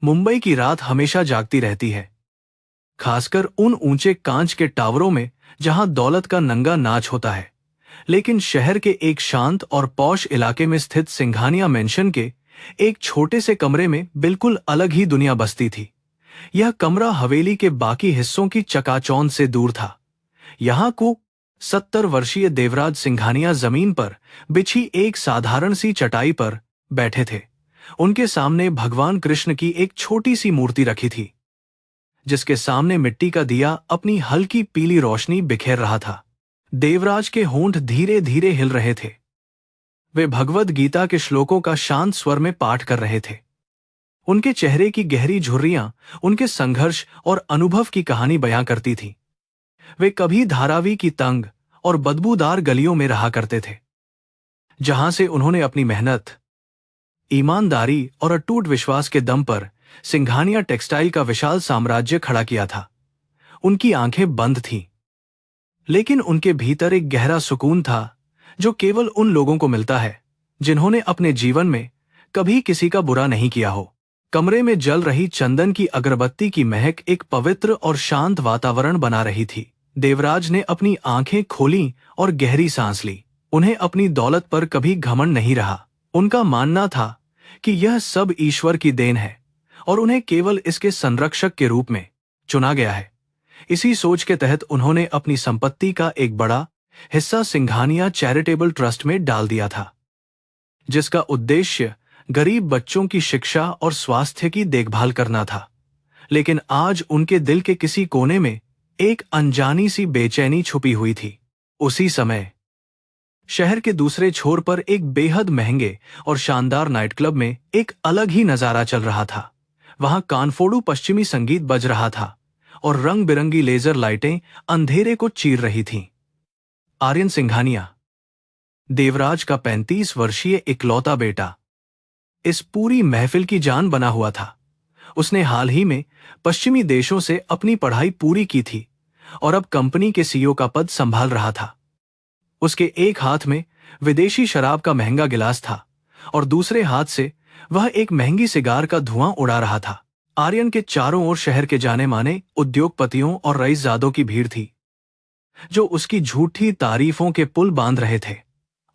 मुंबई की रात हमेशा जागती रहती है, खासकर उन ऊंचे कांच के टावरों में जहां दौलत का नंगा नाच होता है। लेकिन शहर के एक शांत और पॉश इलाके में स्थित सिंघानिया मेंशन के एक छोटे से कमरे में बिल्कुल अलग ही दुनिया बसती थी। यह कमरा हवेली के बाकी हिस्सों की चकाचौंध से दूर था। यहाँ को 70 वर्षीय देवराज सिंघानिया जमीन पर बिछी एक साधारण सी चटाई पर बैठे थे। उनके सामने भगवान कृष्ण की एक छोटी सी मूर्ति रखी थी, जिसके सामने मिट्टी का दिया अपनी हल्की पीली रोशनी बिखेर रहा था। देवराज के होंठ धीरे धीरे हिल रहे थे। वे भगवद गीता के श्लोकों का शांत स्वर में पाठ कर रहे थे। उनके चेहरे की गहरी झुर्रियां उनके संघर्ष और अनुभव की कहानी बयां करती थी। वे कभी धारावी की तंग और बदबूदार गलियों में रहा करते थे, जहां से उन्होंने अपनी मेहनत, ईमानदारी और अटूट विश्वास के दम पर सिंघानिया टेक्सटाइल का विशाल साम्राज्य खड़ा किया था। उनकी आंखें बंद थीं, लेकिन उनके भीतर एक गहरा सुकून था जो केवल उन लोगों को मिलता है जिन्होंने अपने जीवन में कभी किसी का बुरा नहीं किया हो। कमरे में जल रही चंदन की अगरबत्ती की महक एक पवित्र और शांत वातावरण बना रही थी। देवराज ने अपनी आंखें खोलीं और गहरी सांस ली। उन्हें अपनी दौलत पर कभी घमंड नहीं रहा। उनका मानना था कि यह सब ईश्वर की देन है और उन्हें केवल इसके संरक्षक के रूप में चुना गया है। इसी सोच के तहत उन्होंने अपनी संपत्ति का एक बड़ा हिस्सा सिंघानिया चैरिटेबल ट्रस्ट में डाल दिया था, जिसका उद्देश्य गरीब बच्चों की शिक्षा और स्वास्थ्य की देखभाल करना था। लेकिन आज उनके दिल के किसी कोने में एक अनजानी सी बेचैनी छुपी हुई थी। उसी समय शहर के दूसरे छोर पर एक बेहद महंगे और शानदार नाइट क्लब में एक अलग ही नजारा चल रहा था। वहां कानफोड़ू पश्चिमी संगीत बज रहा था और रंग बिरंगी लेजर लाइटें अंधेरे को चीर रही थीं। आर्यन सिंघानिया, देवराज का 35 वर्षीय इकलौता बेटा, इस पूरी महफिल की जान बना हुआ था। उसने हाल ही में पश्चिमी देशों से अपनी पढ़ाई पूरी की थी और अब कंपनी के सीईओ का पद संभाल रहा था। उसके एक हाथ में विदेशी शराब का महंगा गिलास था और दूसरे हाथ से वह एक महंगी सिगार का धुआं उड़ा रहा था। आर्यन के चारों ओर शहर के जाने माने उद्योगपतियों और रईसजादों की भीड़ थी, जो उसकी झूठी तारीफों के पुल बांध रहे थे।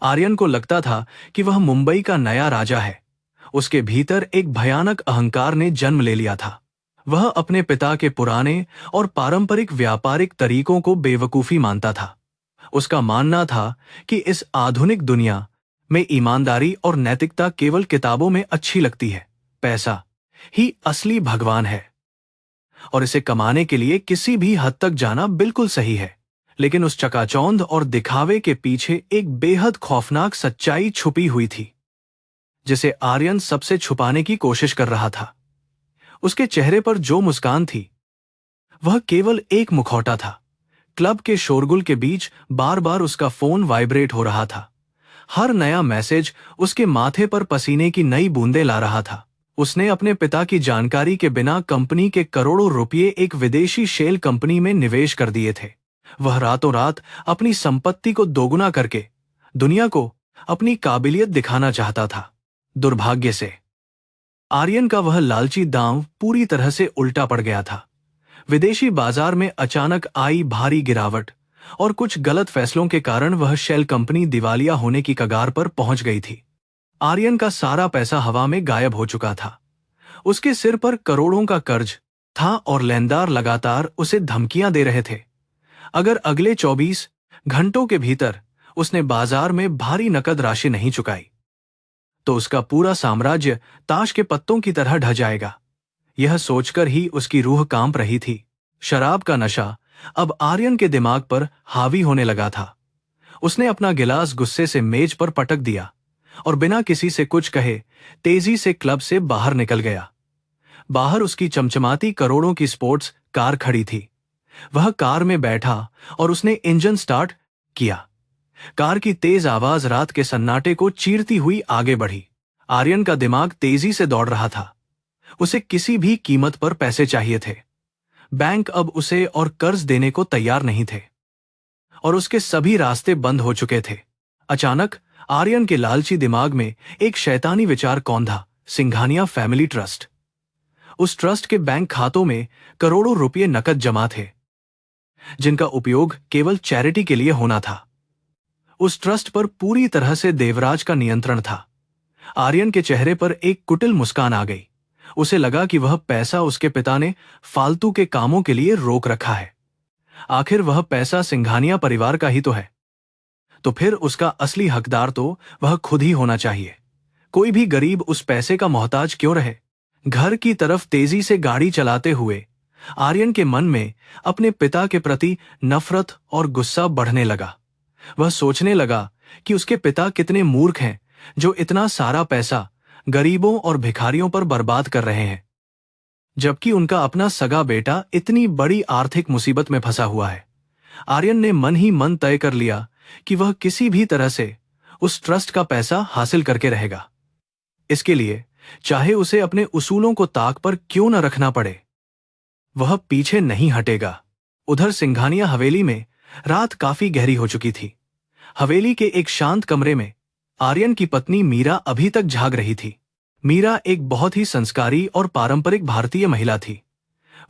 आर्यन को लगता था कि वह मुंबई का नया राजा है। उसके भीतर एक भयानक अहंकार ने जन्म ले लिया था। वह अपने पिता के पुराने और पारंपरिक व्यापारिक तरीकों को बेवकूफी मानता था। उसका मानना था कि इस आधुनिक दुनिया में ईमानदारी और नैतिकता केवल किताबों में अच्छी लगती है। पैसा ही असली भगवान है और इसे कमाने के लिए किसी भी हद तक जाना बिल्कुल सही है। लेकिन उस चकाचौंध और दिखावे के पीछे एक बेहद खौफनाक सच्चाई छुपी हुई थी, जिसे आर्यन सबसे छुपाने की कोशिश कर रहा था। उसके चेहरे पर जो मुस्कान थी, वह केवल एक मुखौटा था। क्लब के शोरगुल के बीच बार बार उसका फोन वाइब्रेट हो रहा था। हर नया मैसेज उसके माथे पर पसीने की नई बूंदें ला रहा था। उसने अपने पिता की जानकारी के बिना कंपनी के करोड़ों रुपये एक विदेशी शेल कंपनी में निवेश कर दिए थे। वह रातों रात अपनी संपत्ति को दोगुना करके दुनिया को अपनी काबिलियत दिखाना चाहता था। दुर्भाग्य से आर्यन का वह लालची दांव पूरी तरह से उल्टा पड़ गया था। विदेशी बाजार में अचानक आई भारी गिरावट और कुछ गलत फैसलों के कारण वह शेल कंपनी दिवालिया होने की कगार पर पहुंच गई थी। आर्यन का सारा पैसा हवा में गायब हो चुका था। उसके सिर पर करोड़ों का कर्ज था और लेनदार लगातार उसे धमकियां दे रहे थे। अगर अगले 24 घंटों के भीतर उसने बाजार में भारी नकद राशि नहीं चुकाई, तो उसका पूरा साम्राज्य ताश के पत्तों की तरह ढह जाएगा। यह सोचकर ही उसकी रूह कांप रही थी। शराब का नशा अब आर्यन के दिमाग पर हावी होने लगा था। उसने अपना गिलास गुस्से से मेज पर पटक दिया और बिना किसी से कुछ कहे तेजी से क्लब से बाहर निकल गया। बाहर उसकी चमचमाती करोड़ों की स्पोर्ट्स कार खड़ी थी। वह कार में बैठा और उसने इंजन स्टार्ट किया। कार की तेज आवाज रात के सन्नाटे को चीरती हुई आगे बढ़ी। आर्यन का दिमाग तेजी से दौड़ रहा था। उसे किसी भी कीमत पर पैसे चाहिए थे। बैंक अब उसे और कर्ज देने को तैयार नहीं थे और उसके सभी रास्ते बंद हो चुके थे। अचानक आर्यन के लालची दिमाग में एक शैतानी विचार कौंधा, सिंघानिया फैमिली ट्रस्ट। उस ट्रस्ट के बैंक खातों में करोड़ों रुपये नकद जमा थे, जिनका उपयोग केवल चैरिटी के लिए होना था। उस ट्रस्ट पर पूरी तरह से देवराज का नियंत्रण था। आर्यन के चेहरे पर एक कुटिल मुस्कान आ गई। उसे लगा कि वह पैसा उसके पिता ने फालतू के कामों के लिए रोक रखा है। आखिर वह पैसा सिंघानिया परिवार का ही तो है, तो फिर उसका असली हकदार तो वह खुद ही होना चाहिए। कोई भी गरीब उस पैसे का मोहताज क्यों रहे। घर की तरफ तेजी से गाड़ी चलाते हुए आर्यन के मन में अपने पिता के प्रति नफरत और गुस्सा बढ़ने लगा। वह सोचने लगा कि उसके पिता कितने मूर्ख हैं जो इतना सारा पैसा गरीबों और भिखारियों पर बर्बाद कर रहे हैं, जबकि उनका अपना सगा बेटा इतनी बड़ी आर्थिक मुसीबत में फंसा हुआ है। आर्यन ने मन ही मन तय कर लिया कि वह किसी भी तरह से उस ट्रस्ट का पैसा हासिल करके रहेगा। इसके लिए चाहे उसे अपने उसूलों को ताक पर क्यों न रखना पड़े, वह पीछे नहीं हटेगा। उधर सिंघानिया हवेली में रात काफी गहरी हो चुकी थी। हवेली के एक शांत कमरे में आर्यन की पत्नी मीरा अभी तक जाग रही थी। मीरा एक बहुत ही संस्कारी और पारंपरिक भारतीय महिला थी।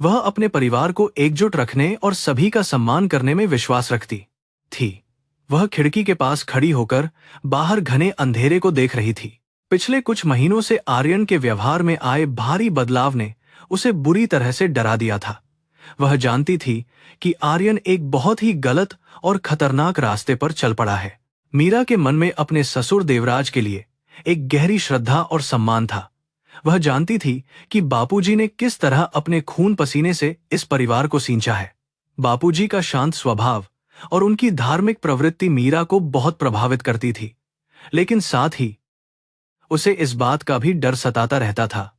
वह अपने परिवार को एकजुट रखने और सभी का सम्मान करने में विश्वास रखती थी। वह खिड़की के पास खड़ी होकर बाहर घने अंधेरे को देख रही थी। पिछले कुछ महीनों से आर्यन के व्यवहार में आए भारी बदलाव ने उसे बुरी तरह से डरा दिया था। वह जानती थी कि आर्यन एक बहुत ही गलत और खतरनाक रास्ते पर चल पड़ा है। मीरा के मन में अपने ससुर देवराज के लिए एक गहरी श्रद्धा और सम्मान था। वह जानती थी कि बापूजी ने किस तरह अपने खून पसीने से इस परिवार को सींचा है। बापूजी का शांत स्वभाव और उनकी धार्मिक प्रवृत्ति मीरा को बहुत प्रभावित करती थी, लेकिन साथ ही उसे इस बात का भी डर सताता रहता था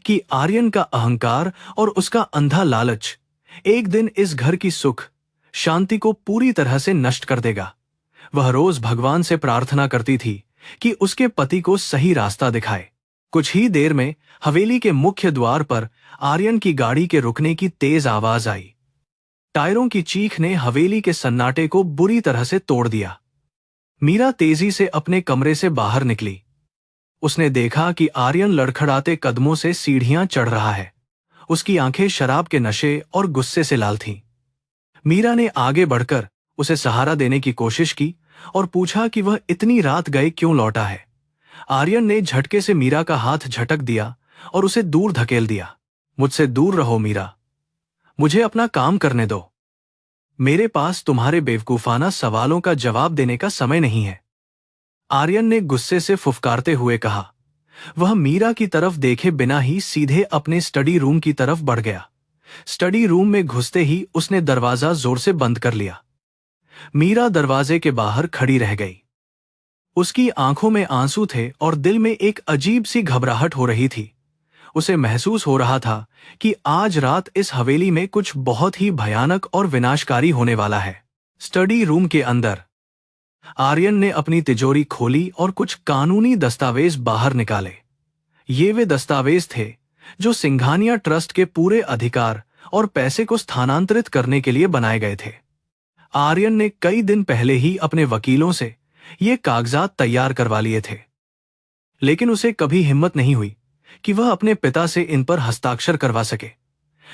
कि आर्यन का अहंकार और उसका अंधा लालच एक दिन इस घर की सुख शांति को पूरी तरह से नष्ट कर देगा। वह रोज भगवान से प्रार्थना करती थी कि उसके पति को सही रास्ता दिखाए। कुछ ही देर में हवेली के मुख्य द्वार पर आर्यन की गाड़ी के रुकने की तेज आवाज आई। टायरों की चीख ने हवेली के सन्नाटे को बुरी तरह से तोड़ दिया। मीरा तेजी से अपने कमरे से बाहर निकली। उसने देखा कि आर्यन लड़खड़ाते कदमों से सीढ़ियां चढ़ रहा है। उसकी आंखें शराब के नशे और गुस्से से लाल थीं। मीरा ने आगे बढ़कर उसे सहारा देने की कोशिश की और पूछा कि वह इतनी रात गए क्यों लौटा है। आर्यन ने झटके से मीरा का हाथ झटक दिया और उसे दूर धकेल दिया। मुझसे दूर रहो मीरा, मुझे अपना काम करने दो। मेरे पास तुम्हारे बेवकूफाना सवालों का जवाब देने का समय नहीं है, आर्यन ने गुस्से से फुफकारते हुए कहा। वह मीरा की तरफ देखे बिना ही सीधे अपने स्टडी रूम की तरफ बढ़ गया। स्टडी रूम में घुसते ही उसने दरवाजा जोर से बंद कर लिया। मीरा दरवाजे के बाहर खड़ी रह गई। उसकी आंखों में आंसू थे और दिल में एक अजीब सी घबराहट हो रही थी। उसे महसूस हो रहा था कि आज रात इस हवेली में कुछ बहुत ही भयानक और विनाशकारी होने वाला है। स्टडी रूम के अंदर आर्यन ने अपनी तिजोरी खोली और कुछ कानूनी दस्तावेज बाहर निकाले। ये वे दस्तावेज थे जो सिंघानिया ट्रस्ट के पूरे अधिकार और पैसे को स्थानांतरित करने के लिए बनाए गए थे। आर्यन ने कई दिन पहले ही अपने वकीलों से ये कागजात तैयार करवा लिए थे, लेकिन उसे कभी हिम्मत नहीं हुई कि वह अपने पिता से इन पर हस्ताक्षर करवा सके।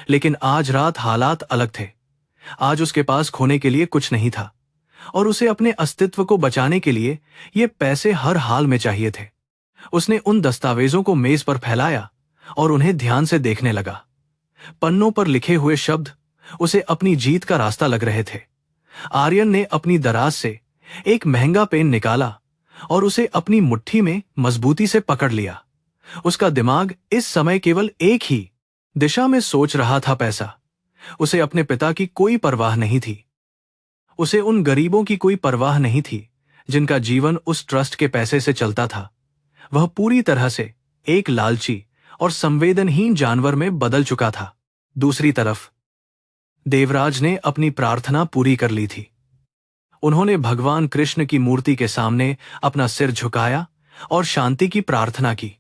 लेकिन आज रात हालात अलग थे। आज उसके पास खोने के लिए कुछ नहीं था और उसे अपने अस्तित्व को बचाने के लिए ये पैसे हर हाल में चाहिए थे। उसने उन दस्तावेजों को मेज पर फैलाया और उन्हें ध्यान से देखने लगा। पन्नों पर लिखे हुए शब्द उसे अपनी जीत का रास्ता लग रहे थे। आर्यन ने अपनी दराज से एक महंगा पेन निकाला और उसे अपनी मुट्ठी में मजबूती से पकड़ लिया। उसका दिमाग इस समय केवल एक ही दिशा में सोच रहा था, पैसा। उसे अपने पिता की कोई परवाह नहीं थी। उसे उन गरीबों की कोई परवाह नहीं थी जिनका जीवन उस ट्रस्ट के पैसे से चलता था। वह पूरी तरह से एक लालची और संवेदनहीन जानवर में बदल चुका था। दूसरी तरफ देवराज ने अपनी प्रार्थना पूरी कर ली थी। उन्होंने भगवान कृष्ण की मूर्ति के सामने अपना सिर झुकाया और शांति की प्रार्थना की।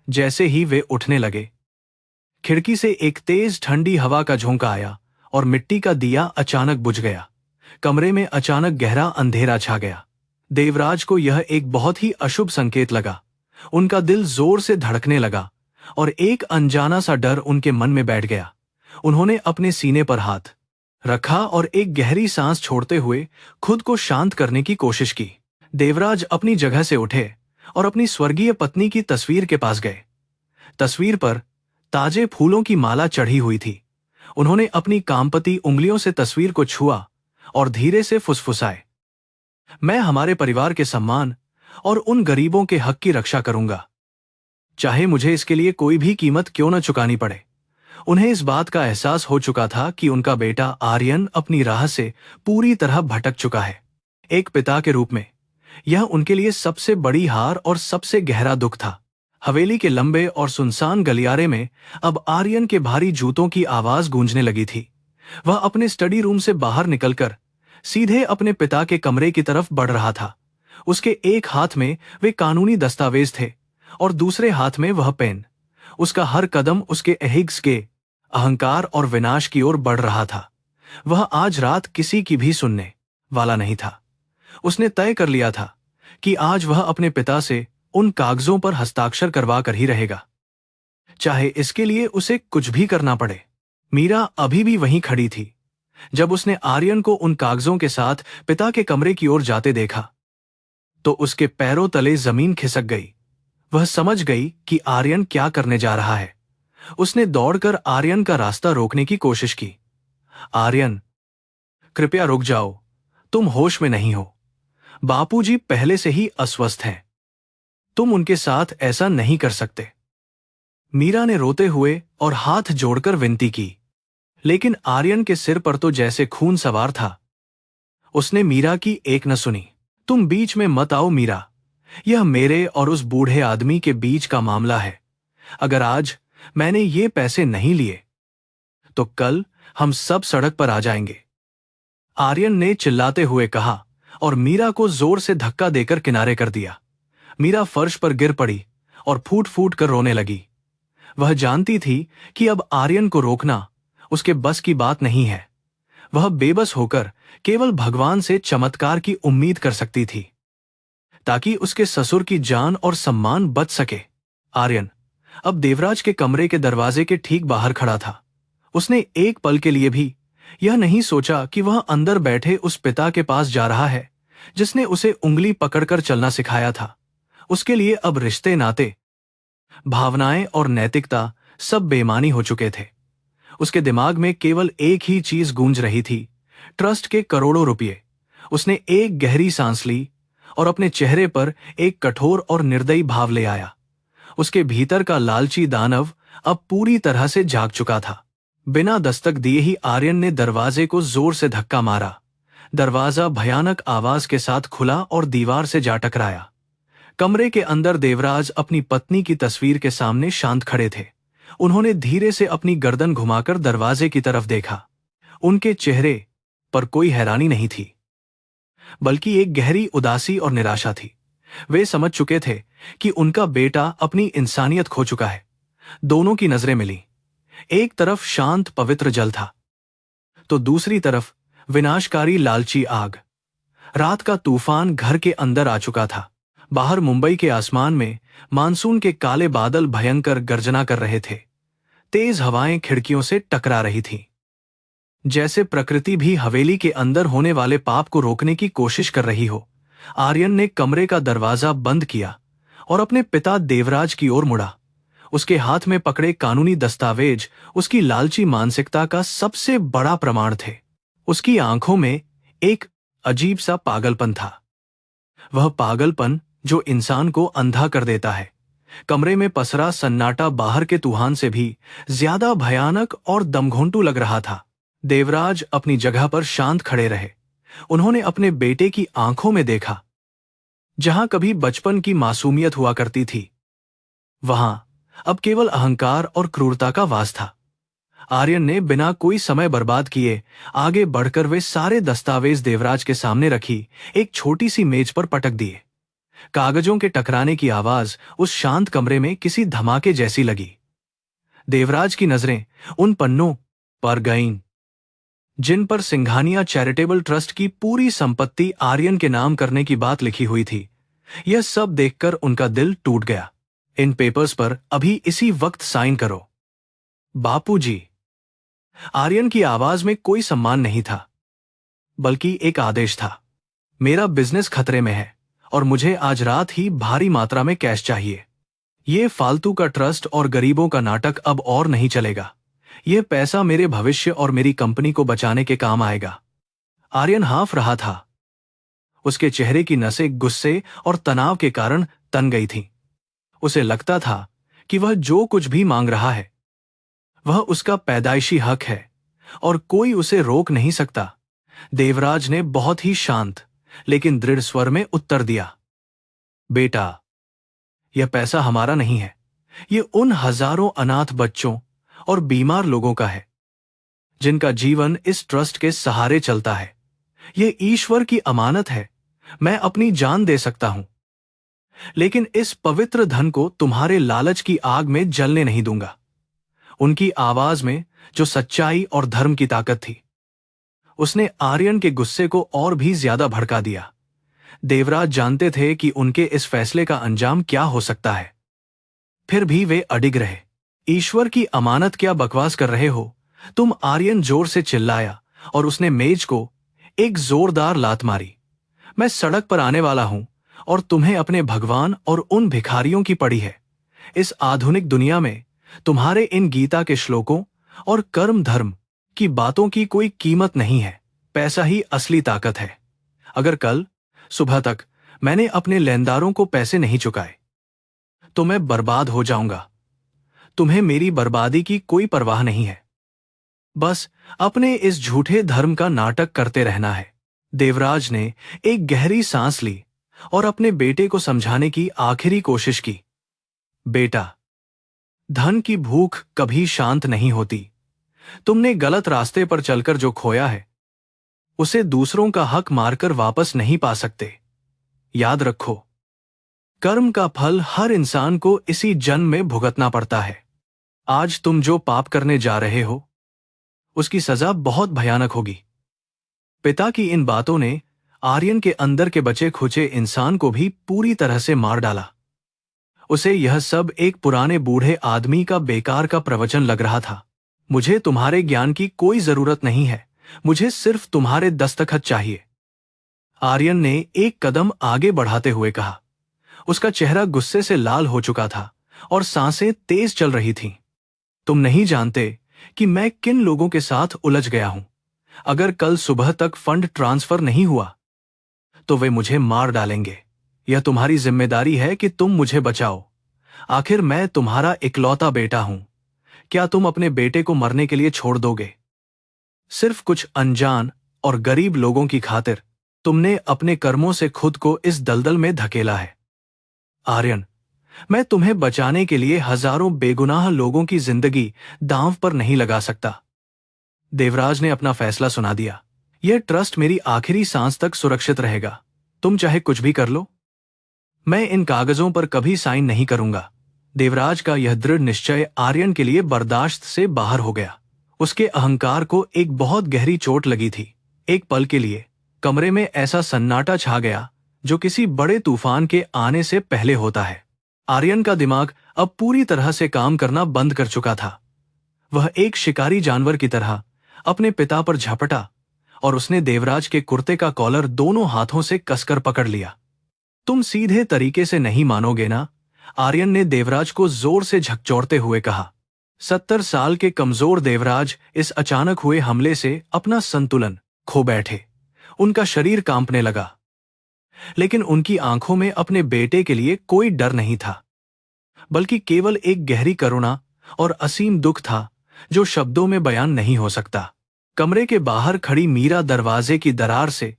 जैसे ही वे उठने लगे, खिड़की से एक तेज ठंडी हवा का झोंका आया और मिट्टी का दिया अचानक बुझ गया। कमरे में अचानक गहरा अंधेरा छा गया। देवराज को यह एक बहुत ही अशुभ संकेत लगा। उनका दिल जोर से धड़कने लगा और एक अनजाना सा डर उनके मन में बैठ गया। उन्होंने अपने सीने पर हाथ रखा और एक गहरी सांस छोड़ते हुए खुद को शांत करने की कोशिश की। देवराज अपनी जगह से उठे और अपनी स्वर्गीय पत्नी की तस्वीर के पास गए। तस्वीर पर ताजे फूलों की माला चढ़ी हुई थी। उन्होंने अपनी कामपति उंगलियों से तस्वीर को छुआ और धीरे से फुसफुसाए, मैं हमारे परिवार के सम्मान और उन गरीबों के हक की रक्षा करूंगा, चाहे मुझे इसके लिए कोई भी कीमत क्यों न चुकानी पड़े। उन्हें इस बात का एहसास हो चुका था कि उनका बेटा आर्यन अपनी राह से पूरी तरह भटक चुका है। एक पिता के रूप में यह उनके लिए सबसे बड़ी हार और सबसे गहरा दुख था। हवेली के लंबे और सुनसान गलियारे में अब आर्यन के भारी जूतों की आवाज गूंजने लगी थी। वह अपने स्टडी रूम से बाहर निकलकर सीधे अपने पिता के कमरे की तरफ बढ़ रहा था। उसके एक हाथ में वे कानूनी दस्तावेज थे और दूसरे हाथ में वह पेन। उसका हर कदम उसके एहिग्स के अहंकार और विनाश की ओर बढ़ रहा था। वह आज रात किसी की भी सुनने वाला नहीं था। उसने तय कर लिया था कि आज वह अपने पिता से उन कागजों पर हस्ताक्षर करवा कर ही रहेगा, चाहे इसके लिए उसे कुछ भी करना पड़े। मीरा अभी भी वहीं खड़ी थी। जब उसने आर्यन को उन कागजों के साथ पिता के कमरे की ओर जाते देखा तो उसके पैरों तले जमीन खिसक गई। वह समझ गई कि आर्यन क्या करने जा रहा है। उसने दौड़कर आर्यन का रास्ता रोकने की कोशिश की। आर्यन, कृपया रुक जाओ, तुम होश में नहीं हो। बापूजी पहले से ही अस्वस्थ हैं। तुम उनके साथ ऐसा नहीं कर सकते। मीरा ने रोते हुए और हाथ जोड़कर विनती की, लेकिन आर्यन के सिर पर तो जैसे खून सवार था। उसने मीरा की एक न सुनी। तुम बीच में मत आओ मीरा, यह मेरे और उस बूढ़े आदमी के बीच का मामला है। अगर आज मैंने ये पैसे नहीं लिए तो कल हम सब सड़क पर आ जाएंगे, आर्यन ने चिल्लाते हुए कहा और मीरा को जोर से धक्का देकर किनारे कर दिया। मीरा फर्श पर गिर पड़ी और फूट फूट कर रोने लगी। वह जानती थी कि अब आर्यन को रोकना उसके बस की बात नहीं है। वह बेबस होकर केवल भगवान से चमत्कार की उम्मीद कर सकती थी ताकि उसके ससुर की जान और सम्मान बच सके। आर्यन अब देवराज के कमरे के दरवाजे के ठीक बाहर खड़ा था। उसने एक पल के लिए भी यह नहीं सोचा कि वह अंदर बैठे उस पिता के पास जा रहा है जिसने उसे उंगली पकड़कर चलना सिखाया था। उसके लिए अब रिश्ते, नाते, भावनाएं और नैतिकता सब बेमानी हो चुके थे। उसके दिमाग में केवल एक ही चीज गूंज रही थी, ट्रस्ट के करोड़ों रुपये। उसने एक गहरी सांस ली और अपने चेहरे पर एक कठोर और निर्दयी भाव ले आया। उसके भीतर का लालची दानव अब पूरी तरह से जाग चुका था। बिना दस्तक दिए ही आर्यन ने दरवाजे को जोर से धक्का मारा। दरवाजा भयानक आवाज के साथ खुला और दीवार से जा टकराया। कमरे के अंदर देवराज अपनी पत्नी की तस्वीर के सामने शांत खड़े थे। उन्होंने धीरे से अपनी गर्दन घुमाकर दरवाजे की तरफ देखा। उनके चेहरे पर कोई हैरानी नहीं थी, बल्कि एक गहरी उदासी और निराशा थी। वे समझ चुके थे कि उनका बेटा अपनी इंसानियत खो चुका है। दोनों की नजरें मिली। एक तरफ शांत पवित्र जल था तो दूसरी तरफ विनाशकारी लालची आग। रात का तूफान घर के अंदर आ चुका था। बाहर मुंबई के आसमान में मानसून के काले बादल भयंकर गर्जना कर रहे थे। तेज हवाएं खिड़कियों से टकरा रही थीं, जैसे प्रकृति भी हवेली के अंदर होने वाले पाप को रोकने की कोशिश कर रही हो। आर्यन ने कमरे का दरवाजा बंद किया और अपने पिता देवराज की ओर मुड़ा। उसके हाथ में पकड़े कानूनी दस्तावेज उसकी लालची मानसिकता का सबसे बड़ा प्रमाण थे। उसकी आंखों में एक अजीब सा पागलपन था, वह पागलपन जो इंसान को अंधा कर देता है। कमरे में पसरा सन्नाटा बाहर के तूफान से भी ज्यादा भयानक और दमघोंटू लग रहा था। देवराज अपनी जगह पर शांत खड़े रहे। उन्होंने अपने बेटे की आंखों में देखा। जहां कभी बचपन की मासूमियत हुआ करती थी, वहां अब केवल अहंकार और क्रूरता का वास था। आर्यन ने बिना कोई समय बर्बाद किए आगे बढ़कर वे सारे दस्तावेज देवराज के सामने रखी एक छोटी सी मेज पर पटक दिए। कागजों के टकराने की आवाज उस शांत कमरे में किसी धमाके जैसी लगी। देवराज की नजरें उन पन्नों पर गईं जिन पर सिंघानिया चैरिटेबल ट्रस्ट की पूरी संपत्ति आर्यन के नाम करने की बात लिखी हुई थी। यह सब देखकर उनका दिल टूट गया। इन पेपर्स पर अभी इसी वक्त साइन करो। बापूजी। आर्यन की आवाज में कोई सम्मान नहीं था, बल्कि एक आदेश था। मेरा बिजनेस खतरे में है और मुझे आज रात ही भारी मात्रा में कैश चाहिए। ये फालतू का ट्रस्ट और गरीबों का नाटक अब और नहीं चलेगा। यह पैसा मेरे भविष्य और मेरी कंपनी को बचाने के काम आएगा। आर्यन हाँफ रहा था। उसके चेहरे की नसें गुस्से और तनाव के कारण तन गई थीं। उसे लगता था कि वह जो कुछ भी मांग रहा है वह उसका पैदाइशी हक है और कोई उसे रोक नहीं सकता। देवराज ने बहुत ही शांत लेकिन दृढ़ स्वर में उत्तर दिया, बेटा, यह पैसा हमारा नहीं है। ये उन हजारों अनाथ बच्चों और बीमार लोगों का है जिनका जीवन इस ट्रस्ट के सहारे चलता है। यह ईश्वर की अमानत है। मैं अपनी जान दे सकता हूं, लेकिन इस पवित्र धन को तुम्हारे लालच की आग में जलने नहीं दूंगा। उनकी आवाज में जो सच्चाई और धर्म की ताकत थी, उसने आर्यन के गुस्से को और भी ज्यादा भड़का दिया। देवराज जानते थे कि उनके इस फैसले का अंजाम क्या हो सकता है, फिर भी वे अडिग रहे। ईश्वर की अमानत, क्या बकवास कर रहे हो तुम? आर्यन जोर से चिल्लाया और उसने मेज को एक जोरदार लात मारी। मैं सड़क पर आने वाला हूं और तुम्हें अपने भगवान और उन भिखारियों की पड़ी है। इस आधुनिक दुनिया में तुम्हारे इन गीता के श्लोकों और कर्म धर्म की बातों की कोई कीमत नहीं है। पैसा ही असली ताकत है। अगर कल सुबह तक मैंने अपने लेनदारों को पैसे नहीं चुकाए तो मैं बर्बाद हो जाऊंगा। तुम्हें मेरी बर्बादी की कोई परवाह नहीं है। बस अपने इस झूठे धर्म का नाटक करते रहना है। देवराज ने एक गहरी सांस ली और अपने बेटे को समझाने की आखिरी कोशिश की। बेटा, धन की भूख कभी शांत नहीं होती। तुमने गलत रास्ते पर चलकर जो खोया है उसे दूसरों का हक मारकर वापस नहीं पा सकते। याद रखो, कर्म का फल हर इंसान को इसी जन्म में भुगतना पड़ता है। आज तुम जो पाप करने जा रहे हो उसकी सजा बहुत भयानक होगी। पिता की इन बातों ने आर्यन के अंदर के बचे खुचे इंसान को भी पूरी तरह से मार डाला। उसे यह सब एक पुराने बूढ़े आदमी का बेकार का प्रवचन लग रहा था। मुझे तुम्हारे ज्ञान की कोई जरूरत नहीं है, मुझे सिर्फ तुम्हारे दस्तखत चाहिए। आर्यन ने एक कदम आगे बढ़ाते हुए कहा। उसका चेहरा गुस्से से लाल हो चुका था और सांसें तेज चल रही थीं। तुम नहीं जानते कि मैं किन लोगों के साथ उलझ गया हूं। अगर कल सुबह तक फंड ट्रांसफर नहीं हुआ तो वे मुझे मार डालेंगे। यह तुम्हारी जिम्मेदारी है कि तुम मुझे बचाओ। आखिर मैं तुम्हारा इकलौता बेटा हूं। क्या तुम अपने बेटे को मरने के लिए छोड़ दोगे? सिर्फ कुछ अनजान और गरीब लोगों की खातिर तुमने अपने कर्मों से खुद को इस दलदल में धकेला है। आर्यन, मैं तुम्हें बचाने के लिए हजारों बेगुनाह लोगों की जिंदगी दांव पर नहीं लगा सकता। देवराज ने अपना फैसला सुना दिया। यह ट्रस्ट मेरी आखिरी सांस तक सुरक्षित रहेगा। तुम चाहे कुछ भी कर लो, मैं इन कागजों पर कभी साइन नहीं करूंगा। देवराज का यह दृढ़ निश्चय आर्यन के लिए बर्दाश्त से बाहर हो गया। उसके अहंकार को एक बहुत गहरी चोट लगी थी। एक पल के लिए कमरे में ऐसा सन्नाटा छा गया जो किसी बड़े तूफान के आने से पहले होता है। आर्यन का दिमाग अब पूरी तरह से काम करना बंद कर चुका था। वह एक शिकारी जानवर की तरह अपने पिता पर झपटा और उसने देवराज के कुर्ते का कॉलर दोनों हाथों से कसकर पकड़ लिया। तुम सीधे तरीके से नहीं मानोगे ना? आर्यन ने देवराज को जोर से झकझोरते हुए कहा। 70 साल के कमजोर देवराज इस अचानक हुए हमले से अपना संतुलन खो बैठे। उनका शरीर कांपने लगा, लेकिन उनकी आंखों में अपने बेटे के लिए कोई डर नहीं था, बल्कि केवल एक गहरी करुणा और असीम दुख था जो शब्दों में बयान नहीं हो सकता। कमरे के बाहर खड़ी मीरा दरवाजे की दरार से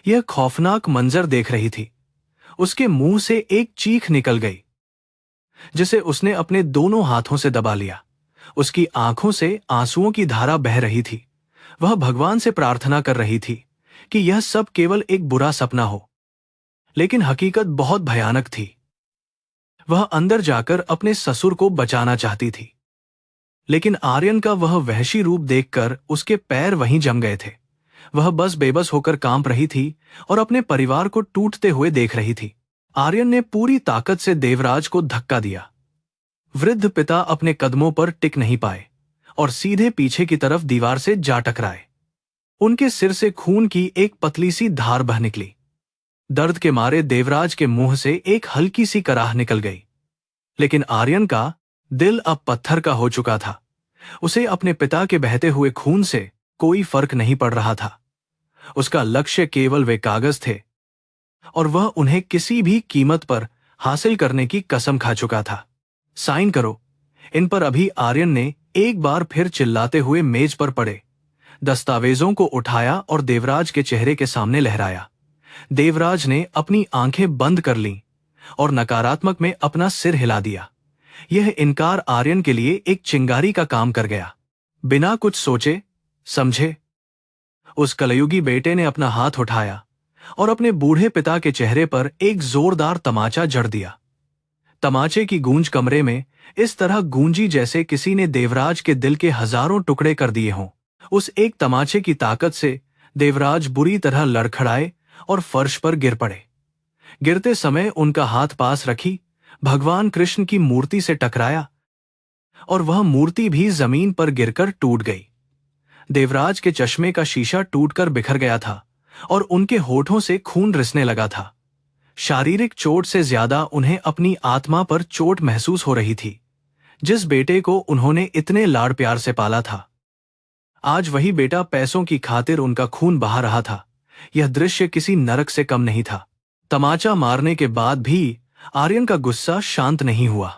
यह खौफनाक मंजर देख रही थी। उसके मुंह से एक चीख निकल गई, जिसे उसने अपने दोनों हाथों से दबा लिया। उसकी आंखों से आंसुओं की धारा बह रही थी। वह भगवान से प्रार्थना कर रही थी कि यह सब केवल एक बुरा सपना हो, लेकिन हकीकत बहुत भयानक थी। वह अंदर जाकर अपने ससुर को बचाना चाहती थी, लेकिन आर्यन का वह वहशी रूप देखकर उसके पैर वहीं जम गए थे। वह बस बेबस होकर कांप रही थी और अपने परिवार को टूटते हुए देख रही थी। आर्यन ने पूरी ताकत से देवराज को धक्का दिया। वृद्ध पिता अपने कदमों पर टिक नहीं पाए और सीधे पीछे की तरफ दीवार से जा टकराए। उनके सिर से खून की एक पतली सी धार बह निकली। दर्द के मारे देवराज के मुंह से एक हल्की सी कराह निकल गई। लेकिन आर्यन का दिल अब पत्थर का हो चुका था। उसे अपने पिता के बहते हुए खून से कोई फर्क नहीं पड़ रहा था। उसका लक्ष्य केवल वे कागज थे और वह उन्हें किसी भी कीमत पर हासिल करने की कसम खा चुका था। साइन करो इन पर। अभी आर्यन ने एक बार फिर चिल्लाते हुए मेज पर पड़े दस्तावेजों को उठाया और देवराज के चेहरे के सामने लहराया। देवराज ने अपनी आंखें बंद कर लीं और नकारात्मक में अपना सिर हिला दिया। यह इनकार आर्यन के लिए एक चिंगारी का काम कर गया। बिना कुछ सोचे समझे उस कलयुगी बेटे ने अपना हाथ उठाया और अपने बूढ़े पिता के चेहरे पर एक जोरदार तमाचा जड़ दिया। तमाचे की गूंज कमरे में इस तरह गूंजी जैसे किसी ने देवराज के दिल के हजारों टुकड़े कर दिए हों। उस एक तमाचे की ताकत से देवराज बुरी तरह लड़खड़ाए और फर्श पर गिर पड़े। गिरते समय उनका हाथ पास रखी भगवान कृष्ण की मूर्ति से टकराया और वह मूर्ति भी जमीन पर गिरकर टूट गई। देवराज के चश्मे का शीशा टूटकर बिखर गया था और उनके होठों से खून रिसने लगा था। शारीरिक चोट से ज्यादा उन्हें अपनी आत्मा पर चोट महसूस हो रही थी। जिस बेटे को उन्होंने इतने लाड़ प्यार से पाला था, आज वही बेटा पैसों की खातिर उनका खून बहा रहा था। यह दृश्य किसी नरक से कम नहीं था। तमाचा मारने के बाद भी आर्यन का गुस्सा शांत नहीं हुआ।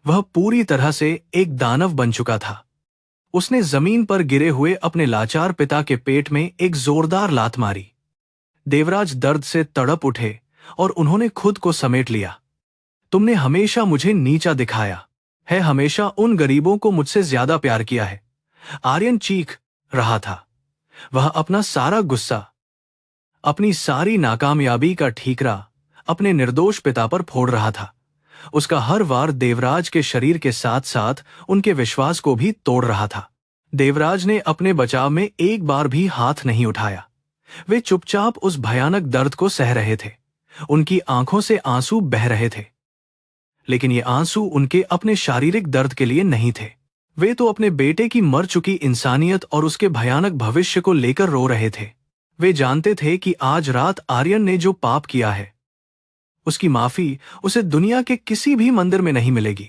वह पूरी तरह से एक दानव बन चुका था। उसने जमीन पर गिरे हुए अपने लाचार पिता के पेट में एक जोरदार लात मारी। देवराज दर्द से तड़प उठे और उन्होंने खुद को समेट लिया। तुमने हमेशा मुझे नीचा दिखाया है, हमेशा उन गरीबों को मुझसे ज्यादा प्यार किया है। आर्यन चीख रहा था। वह अपना सारा गुस्सा, अपनी सारी नाकामयाबी का ठीकरा अपने निर्दोष पिता पर फोड़ रहा था। उसका हर वार देवराज के शरीर के साथ साथ उनके विश्वास को भी तोड़ रहा था। देवराज ने अपने बचाव में एक बार भी हाथ नहीं उठाया। वे चुपचाप उस भयानक दर्द को सह रहे थे। उनकी आंखों से आंसू बह रहे थे, लेकिन ये आंसू उनके अपने शारीरिक दर्द के लिए नहीं थे। वे तो अपने बेटे की मर चुकी इंसानियत और उसके भयानक भविष्य को लेकर रो रहे थे। वे जानते थे कि आज रात आर्यन ने जो पाप किया है, उसकी माफी उसे दुनिया के किसी भी मंदिर में नहीं मिलेगी।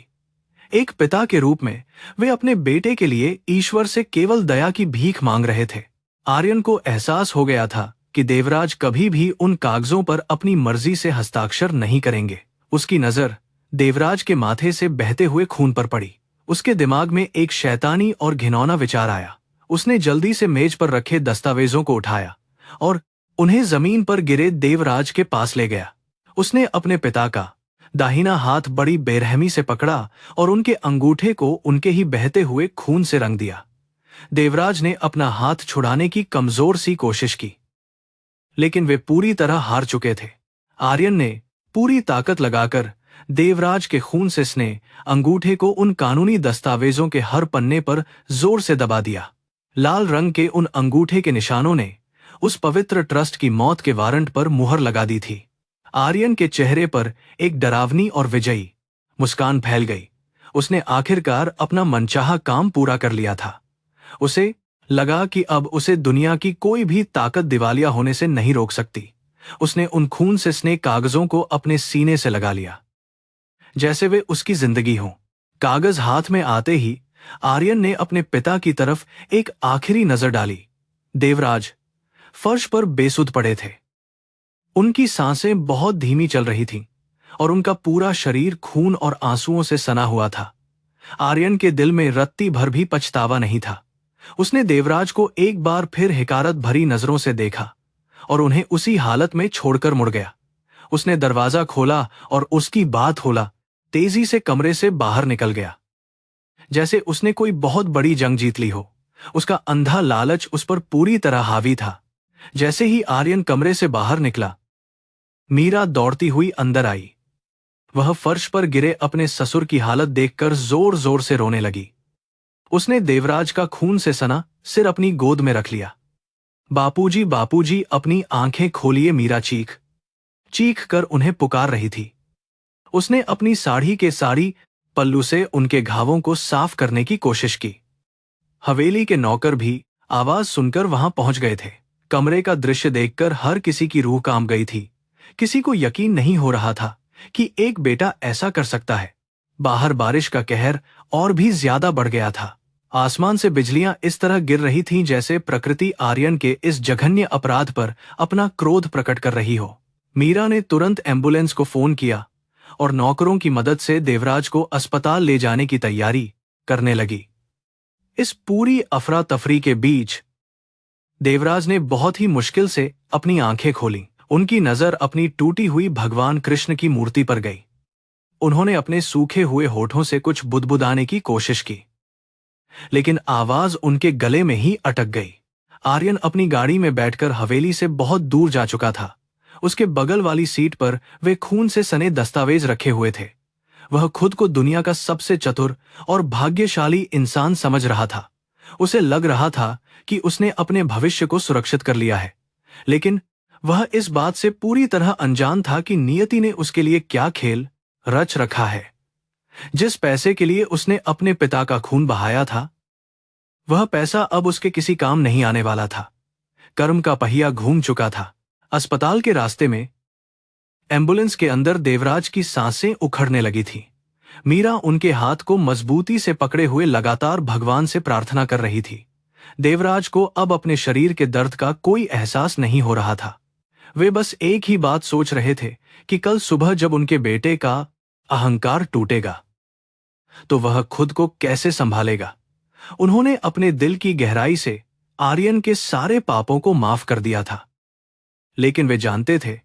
एक पिता के रूप में वे अपने बेटे के लिए ईश्वर से केवल दया की भीख मांग रहे थे। आर्यन को एहसास हो गया था कि देवराज कभी भी उन कागजों पर अपनी मर्जी से हस्ताक्षर नहीं करेंगे। उसकी नजर देवराज के माथे से बहते हुए खून पर पड़ी। उसके दिमाग में एक शैतानी और घिनौना विचार आया। उसने जल्दी से मेज पर रखे दस्तावेजों को उठाया और उन्हें जमीन पर गिरे देवराज के पास ले गया। उसने अपने पिता का दाहिना हाथ बड़ी बेरहमी से पकड़ा और उनके अंगूठे को उनके ही बहते हुए खून से रंग दिया। देवराज ने अपना हाथ छुड़ाने की कमजोर सी कोशिश की, लेकिन वे पूरी तरह हार चुके थे। आर्यन ने पूरी ताकत लगाकर देवराज के खून से सने अंगूठे को उन कानूनी दस्तावेजों के हर पन्ने पर जोर से दबा दिया। लाल रंग के उन अंगूठे के निशानों ने उस पवित्र ट्रस्ट की मौत के वारंट पर मुहर लगा दी थी। आर्यन के चेहरे पर एक डरावनी और विजयी मुस्कान फैल गई। उसने आखिरकार अपना मनचाहा काम पूरा कर लिया था। उसे लगा कि अब उसे दुनिया की कोई भी ताकत दिवालिया होने से नहीं रोक सकती। उसने उन खून से सने कागजों को अपने सीने से लगा लिया, जैसे वे उसकी जिंदगी हों। कागज हाथ में आते ही आर्यन ने अपने पिता की तरफ एक आखिरी नजर डाली। देवराज फर्श पर बेसुध पड़े थे। उनकी सांसें बहुत धीमी चल रही थीं और उनका पूरा शरीर खून और आंसुओं से सना हुआ था। आर्यन के दिल में रत्ती भर भी पछतावा नहीं था। उसने देवराज को एक बार फिर हिकारत भरी नजरों से देखा और उन्हें उसी हालत में छोड़कर मुड़ गया। उसने दरवाजा खोला और उसकी बात होला तेजी से कमरे से बाहर निकल गया, जैसे उसने कोई बहुत बड़ी जंग जीत ली हो। उसका अंधा लालच उस पर पूरी तरह हावी था। जैसे ही आर्यन कमरे से बाहर निकला, मीरा दौड़ती हुई अंदर आई। वह फर्श पर गिरे अपने ससुर की हालत देखकर जोर जोर से रोने लगी। उसने देवराज का खून से सना सिर अपनी गोद में रख लिया। बापूजी, बापूजी, अपनी आंखें खोलिए। मीरा चीख कर उन्हें पुकार रही थी। उसने अपनी साड़ी पल्लू से उनके घावों को साफ करने की कोशिश की। हवेली के नौकर भी आवाज सुनकर वहां पहुंच गए थे। कमरे का दृश्य देखकर हर किसी की रूह कांप गई थी। किसी को यकीन नहीं हो रहा था कि एक बेटा ऐसा कर सकता है। बाहर बारिश का कहर और भी ज्यादा बढ़ गया था। आसमान से बिजलियां इस तरह गिर रही थीं जैसे प्रकृति आर्यन के इस जघन्य अपराध पर अपना क्रोध प्रकट कर रही हो। मीरा ने तुरंत एम्बुलेंस को फोन किया और नौकरों की मदद से देवराज को अस्पताल ले जाने की तैयारी करने लगी। इस पूरी अफरा तफरी के बीच देवराज ने बहुत ही मुश्किल से अपनी आंखें खोली। उनकी नजर अपनी टूटी हुई भगवान कृष्ण की मूर्ति पर गई। उन्होंने अपने सूखे हुए होठों से कुछ बुदबुदाने की कोशिश की, लेकिन आवाज उनके गले में ही अटक गई। आर्यन अपनी गाड़ी में बैठकर हवेली से बहुत दूर जा चुका था। उसके बगल वाली सीट पर वे खून से सने दस्तावेज रखे हुए थे। वह खुद को दुनिया का सबसे चतुर और भाग्यशाली इंसान समझ रहा था। उसे लग रहा था कि उसने अपने भविष्य को सुरक्षित कर लिया है, लेकिन वह इस बात से पूरी तरह अनजान था कि नियति ने उसके लिए क्या खेल रच रखा है। जिस पैसे के लिए उसने अपने पिता का खून बहाया था, वह पैसा अब उसके किसी काम नहीं आने वाला था। कर्म का पहिया घूम चुका था। अस्पताल के रास्ते में एम्बुलेंस के अंदर देवराज की सांसें उखड़ने लगी थी। मीरा उनके हाथ को मजबूती से पकड़े हुए लगातार भगवान से प्रार्थना कर रही थी। देवराज को अब अपने शरीर के दर्द का कोई एहसास नहीं हो रहा था। वे बस एक ही बात सोच रहे थे कि कल सुबह जब उनके बेटे का अहंकार टूटेगा तो वह खुद को कैसे संभालेगा। उन्होंने अपने दिल की गहराई से आर्यन के सारे पापों को माफ कर दिया था, लेकिन वे जानते थे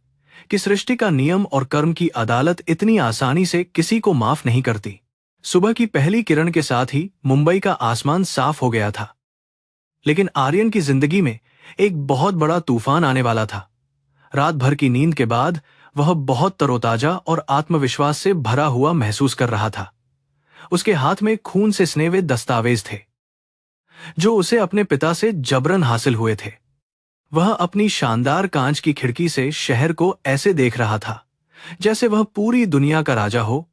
कि सृष्टि का नियम और कर्म की अदालत इतनी आसानी से किसी को माफ नहीं करती। सुबह की पहली किरण के साथ ही मुंबई का आसमान साफ हो गया था, लेकिन आर्यन की जिंदगी में एक बहुत बड़ा तूफान आने वाला था। रात भर की नींद के बाद वह बहुत तरोताजा और आत्मविश्वास से भरा हुआ महसूस कर रहा था। उसके हाथ में खून से सने हुए दस्तावेज थे जो उसे अपने पिता से जबरन हासिल हुए थे। वह अपनी शानदार कांच की खिड़की से शहर को ऐसे देख रहा था जैसे वह पूरी दुनिया का राजा हो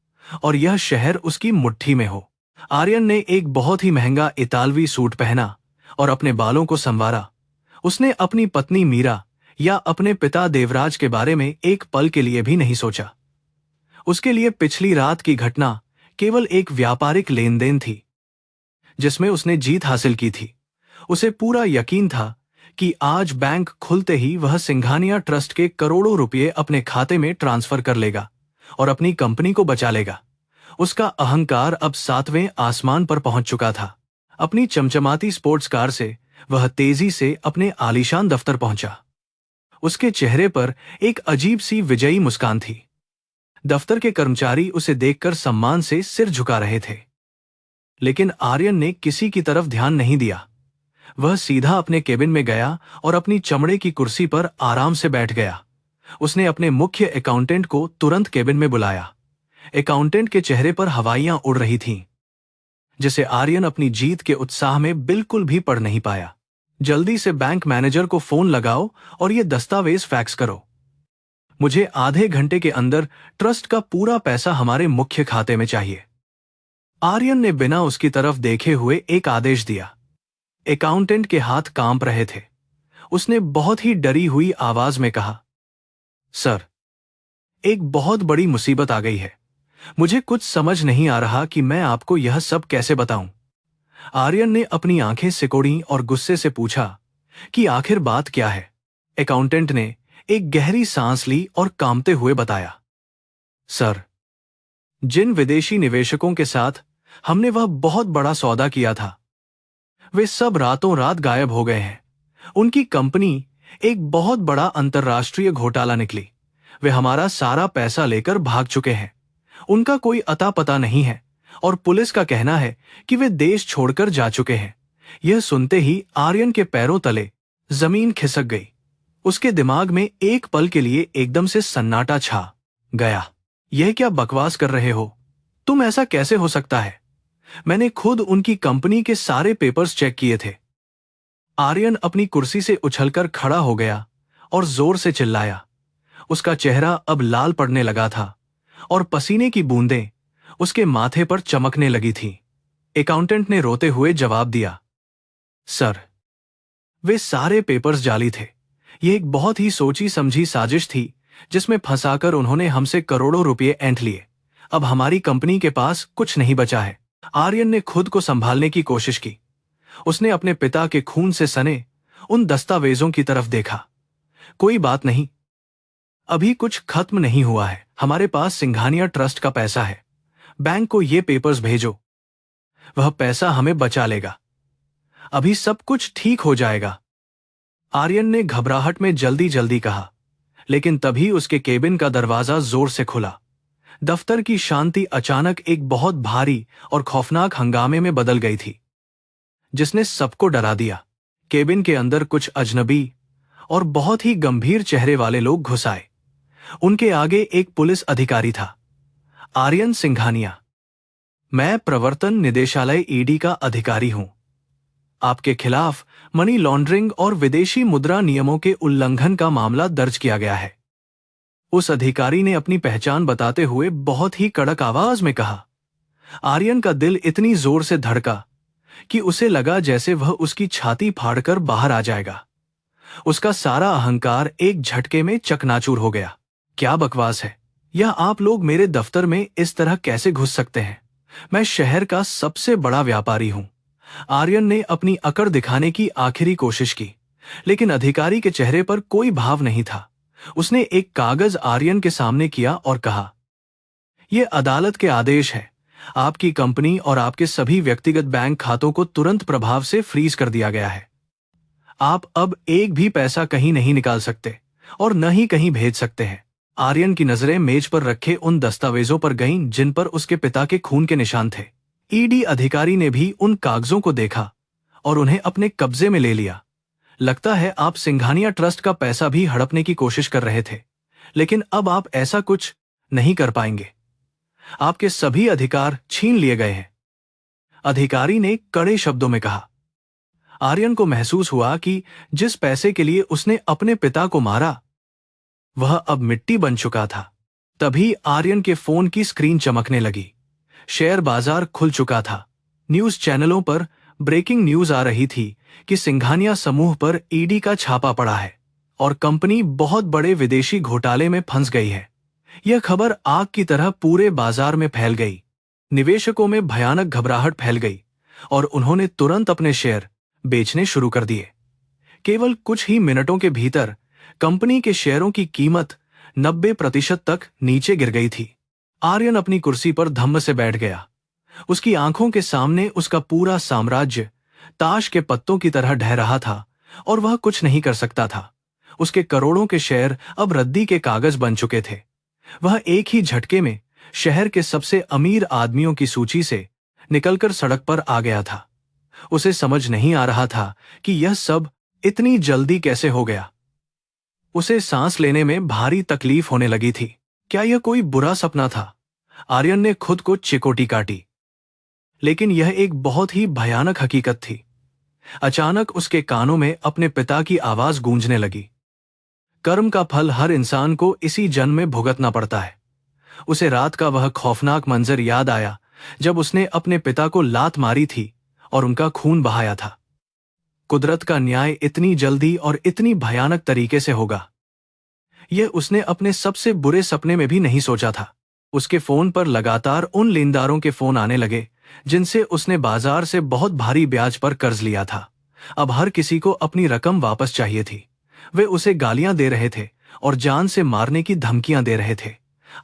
और यह शहर उसकी मुट्ठी में हो। आर्यन ने एक बहुत ही महंगा इतालवी सूट पहना और अपने बालों को संवारा। उसने अपनी पत्नी मीरा या अपने पिता देवराज के बारे में एक पल के लिए भी नहीं सोचा। उसके लिए पिछली रात की घटना केवल एक व्यापारिक लेनदेन थी जिसमें उसने जीत हासिल की थी। उसे पूरा यकीन था कि आज बैंक खुलते ही वह सिंघानिया ट्रस्ट के करोड़ों रुपए अपने खाते में ट्रांसफर कर लेगा और अपनी कंपनी को बचा लेगा। उसका अहंकार अब 7वें आसमान पर पहुंच चुका था। अपनी चमचमाती स्पोर्ट्स कार से वह तेजी से अपने आलीशान दफ्तर पहुंचा। उसके चेहरे पर एक अजीब सी विजयी मुस्कान थी। दफ्तर के कर्मचारी उसे देखकर सम्मान से सिर झुका रहे थे, लेकिन आर्यन ने किसी की तरफ ध्यान नहीं दिया। वह सीधा अपने केबिन में गया और अपनी चमड़े की कुर्सी पर आराम से बैठ गया। उसने अपने मुख्य अकाउंटेंट को तुरंत केबिन में बुलाया। अकाउंटेंट के चेहरे पर हवाइयां उड़ रही थीं, जिसे आर्यन अपनी जीत के उत्साह में बिल्कुल भी पढ़ नहीं पाया। जल्दी से बैंक मैनेजर को फोन लगाओ और ये दस्तावेज फैक्स करो। मुझे आधे घंटे के अंदर ट्रस्ट का पूरा पैसा हमारे मुख्य खाते में चाहिए। आर्यन ने बिना उसकी तरफ देखे हुए एक आदेश दिया। अकाउंटेंट के हाथ कांप रहे थे। उसने बहुत ही डरी हुई आवाज में कहा, सर, एक बहुत बड़ी मुसीबत आ गई है। मुझे कुछ समझ नहीं आ रहा कि मैं आपको यह सब कैसे बताऊं। आर्यन ने अपनी आंखें सिकोड़ी और गुस्से से पूछा कि आखिर बात क्या है। अकाउंटेंट ने एक गहरी सांस ली और कांपते हुए बताया, सर, जिन विदेशी निवेशकों के साथ हमने वह बहुत बड़ा सौदा किया था, वे सब रातों रात गायब हो गए हैं। उनकी कंपनी एक बहुत बड़ा अंतर्राष्ट्रीय घोटाला निकली। वे हमारा सारा पैसा लेकर भाग चुके हैं। उनका कोई अता पता नहीं है और पुलिस का कहना है कि वे देश छोड़कर जा चुके हैं। यह सुनते ही आर्यन के पैरों तले जमीन खिसक गई। उसके दिमाग में एक पल के लिए एकदम से सन्नाटा छा गया। यह क्या बकवास कर रहे हो तुम? ऐसा कैसे हो सकता है? मैंने खुद उनकी कंपनी के सारे पेपर्स चेक किए थे। आर्यन अपनी कुर्सी से उछलकर खड़ा हो गया और जोर से चिल्लाया। उसका चेहरा अब लाल पड़ने लगा था और पसीने की बूंदें उसके माथे पर चमकने लगी थी। अकाउंटेंट ने रोते हुए जवाब दिया, सर, वे सारे पेपर्स जाली थे। यह एक बहुत ही सोची समझी साजिश थी जिसमें फंसाकर उन्होंने हमसे करोड़ों रुपए ऐंठ लिए। अब हमारी कंपनी के पास कुछ नहीं बचा है। आर्यन ने खुद को संभालने की कोशिश की। उसने अपने पिता के खून से सने उन दस्तावेजों की तरफ देखा। कोई बात नहीं, अभी कुछ खत्म नहीं हुआ है। हमारे पास सिंघानिया ट्रस्ट का पैसा है। बैंक को ये पेपर्स भेजो, वह पैसा हमें बचा लेगा। अभी सब कुछ ठीक हो जाएगा। आर्यन ने घबराहट में जल्दी जल्दी कहा, लेकिन तभी उसके केबिन का दरवाजा जोर से खुला। दफ्तर की शांति अचानक एक बहुत भारी और खौफनाक हंगामे में बदल गई थी, जिसने सबको डरा दिया। केबिन के अंदर कुछ अजनबी और बहुत ही गंभीर चेहरे वाले लोग घुस आए। उनके आगे एक पुलिस अधिकारी था, आर्यन सिंघानिया। मैं प्रवर्तन निदेशालय ईडी का अधिकारी हूं। आपके खिलाफ मनी लॉन्ड्रिंग और विदेशी मुद्रा नियमों के उल्लंघन का मामला दर्ज किया गया है। उस अधिकारी ने अपनी पहचान बताते हुए बहुत ही कड़क आवाज में कहा। आर्यन का दिल इतनी जोर से धड़का कि उसे लगा जैसे वह उसकी छाती फाड़कर बाहर आ जाएगा। उसका सारा अहंकार एक झटके में चकनाचूर हो गया। क्या बकवास है, या आप लोग मेरे दफ्तर में इस तरह कैसे घुस सकते हैं? मैं शहर का सबसे बड़ा व्यापारी हूं। आर्यन ने अपनी अकड़ दिखाने की आखिरी कोशिश की, लेकिन अधिकारी के चेहरे पर कोई भाव नहीं था। उसने एक कागज आर्यन के सामने किया और कहा, यह अदालत के आदेश है। आपकी कंपनी और आपके सभी व्यक्तिगत बैंक खातों को तुरंत प्रभाव से फ्रीज कर दिया गया है। आप अब एक भी पैसा कहीं नहीं निकाल सकते और न ही कहीं भेज सकते हैं। आर्यन की नजरें मेज पर रखे उन दस्तावेजों पर गईं जिन पर उसके पिता के खून के निशान थे। ईडी अधिकारी ने भी उन कागजों को देखा और उन्हें अपने कब्जे में ले लिया। लगता है आप सिंघानिया ट्रस्ट का पैसा भी हड़पने की कोशिश कर रहे थे, लेकिन अब आप ऐसा कुछ नहीं कर पाएंगे। आपके सभी अधिकार छीन लिए गए हैं, अधिकारी ने कड़े शब्दों में कहा। आर्यन को महसूस हुआ कि जिस पैसे के लिए उसने अपने पिता को मारा, वह अब मिट्टी बन चुका था। तभी आर्यन के फोन की स्क्रीन चमकने लगी। शेयर बाजार खुल चुका था। न्यूज चैनलों पर ब्रेकिंग न्यूज आ रही थी कि सिंघानिया समूह पर ईडी का छापा पड़ा है और कंपनी बहुत बड़े विदेशी घोटाले में फंस गई है। यह खबर आग की तरह पूरे बाजार में फैल गई। निवेशकों में भयानक घबराहट फैल गई और उन्होंने तुरंत अपने शेयर बेचने शुरू कर दिए। केवल कुछ ही मिनटों के भीतर कंपनी के शेयरों की कीमत 90% तक नीचे गिर गई थी। आर्यन अपनी कुर्सी पर धम्म से बैठ गया। उसकी आंखों के सामने उसका पूरा साम्राज्य ताश के पत्तों की तरह ढह रहा था और वह कुछ नहीं कर सकता था। उसके करोड़ों के शेयर अब रद्दी के कागज बन चुके थे। वह एक ही झटके में शहर के सबसे अमीर आदमियों की सूची से निकलकर सड़क पर आ गया था। उसे समझ नहीं आ रहा था कि यह सब इतनी जल्दी कैसे हो गया। उसे सांस लेने में भारी तकलीफ होने लगी थी। क्या यह कोई बुरा सपना था? आर्यन ने खुद को चिकोटी काटी, लेकिन यह एक बहुत ही भयानक हकीकत थी। अचानक उसके कानों में अपने पिता की आवाज गूंजने लगी। कर्म का फल हर इंसान को इसी जन्म में भुगतना पड़ता है। उसे रात का वह खौफनाक मंजर याद आया जब उसने अपने पिता को लात मारी थी और उनका खून बहाया था। कुदरत का न्याय इतनी जल्दी और इतनी भयानक तरीके से होगा, यह उसने अपने सबसे बुरे सपने में भी नहीं सोचा था। उसके फोन पर लगातार उन लेनदारों के फोन आने लगे जिनसे उसने बाजार से बहुत भारी ब्याज पर कर्ज लिया था। अब हर किसी को अपनी रकम वापस चाहिए थी। वे उसे गालियां दे रहे थे और जान से मारने की धमकियां दे रहे थे।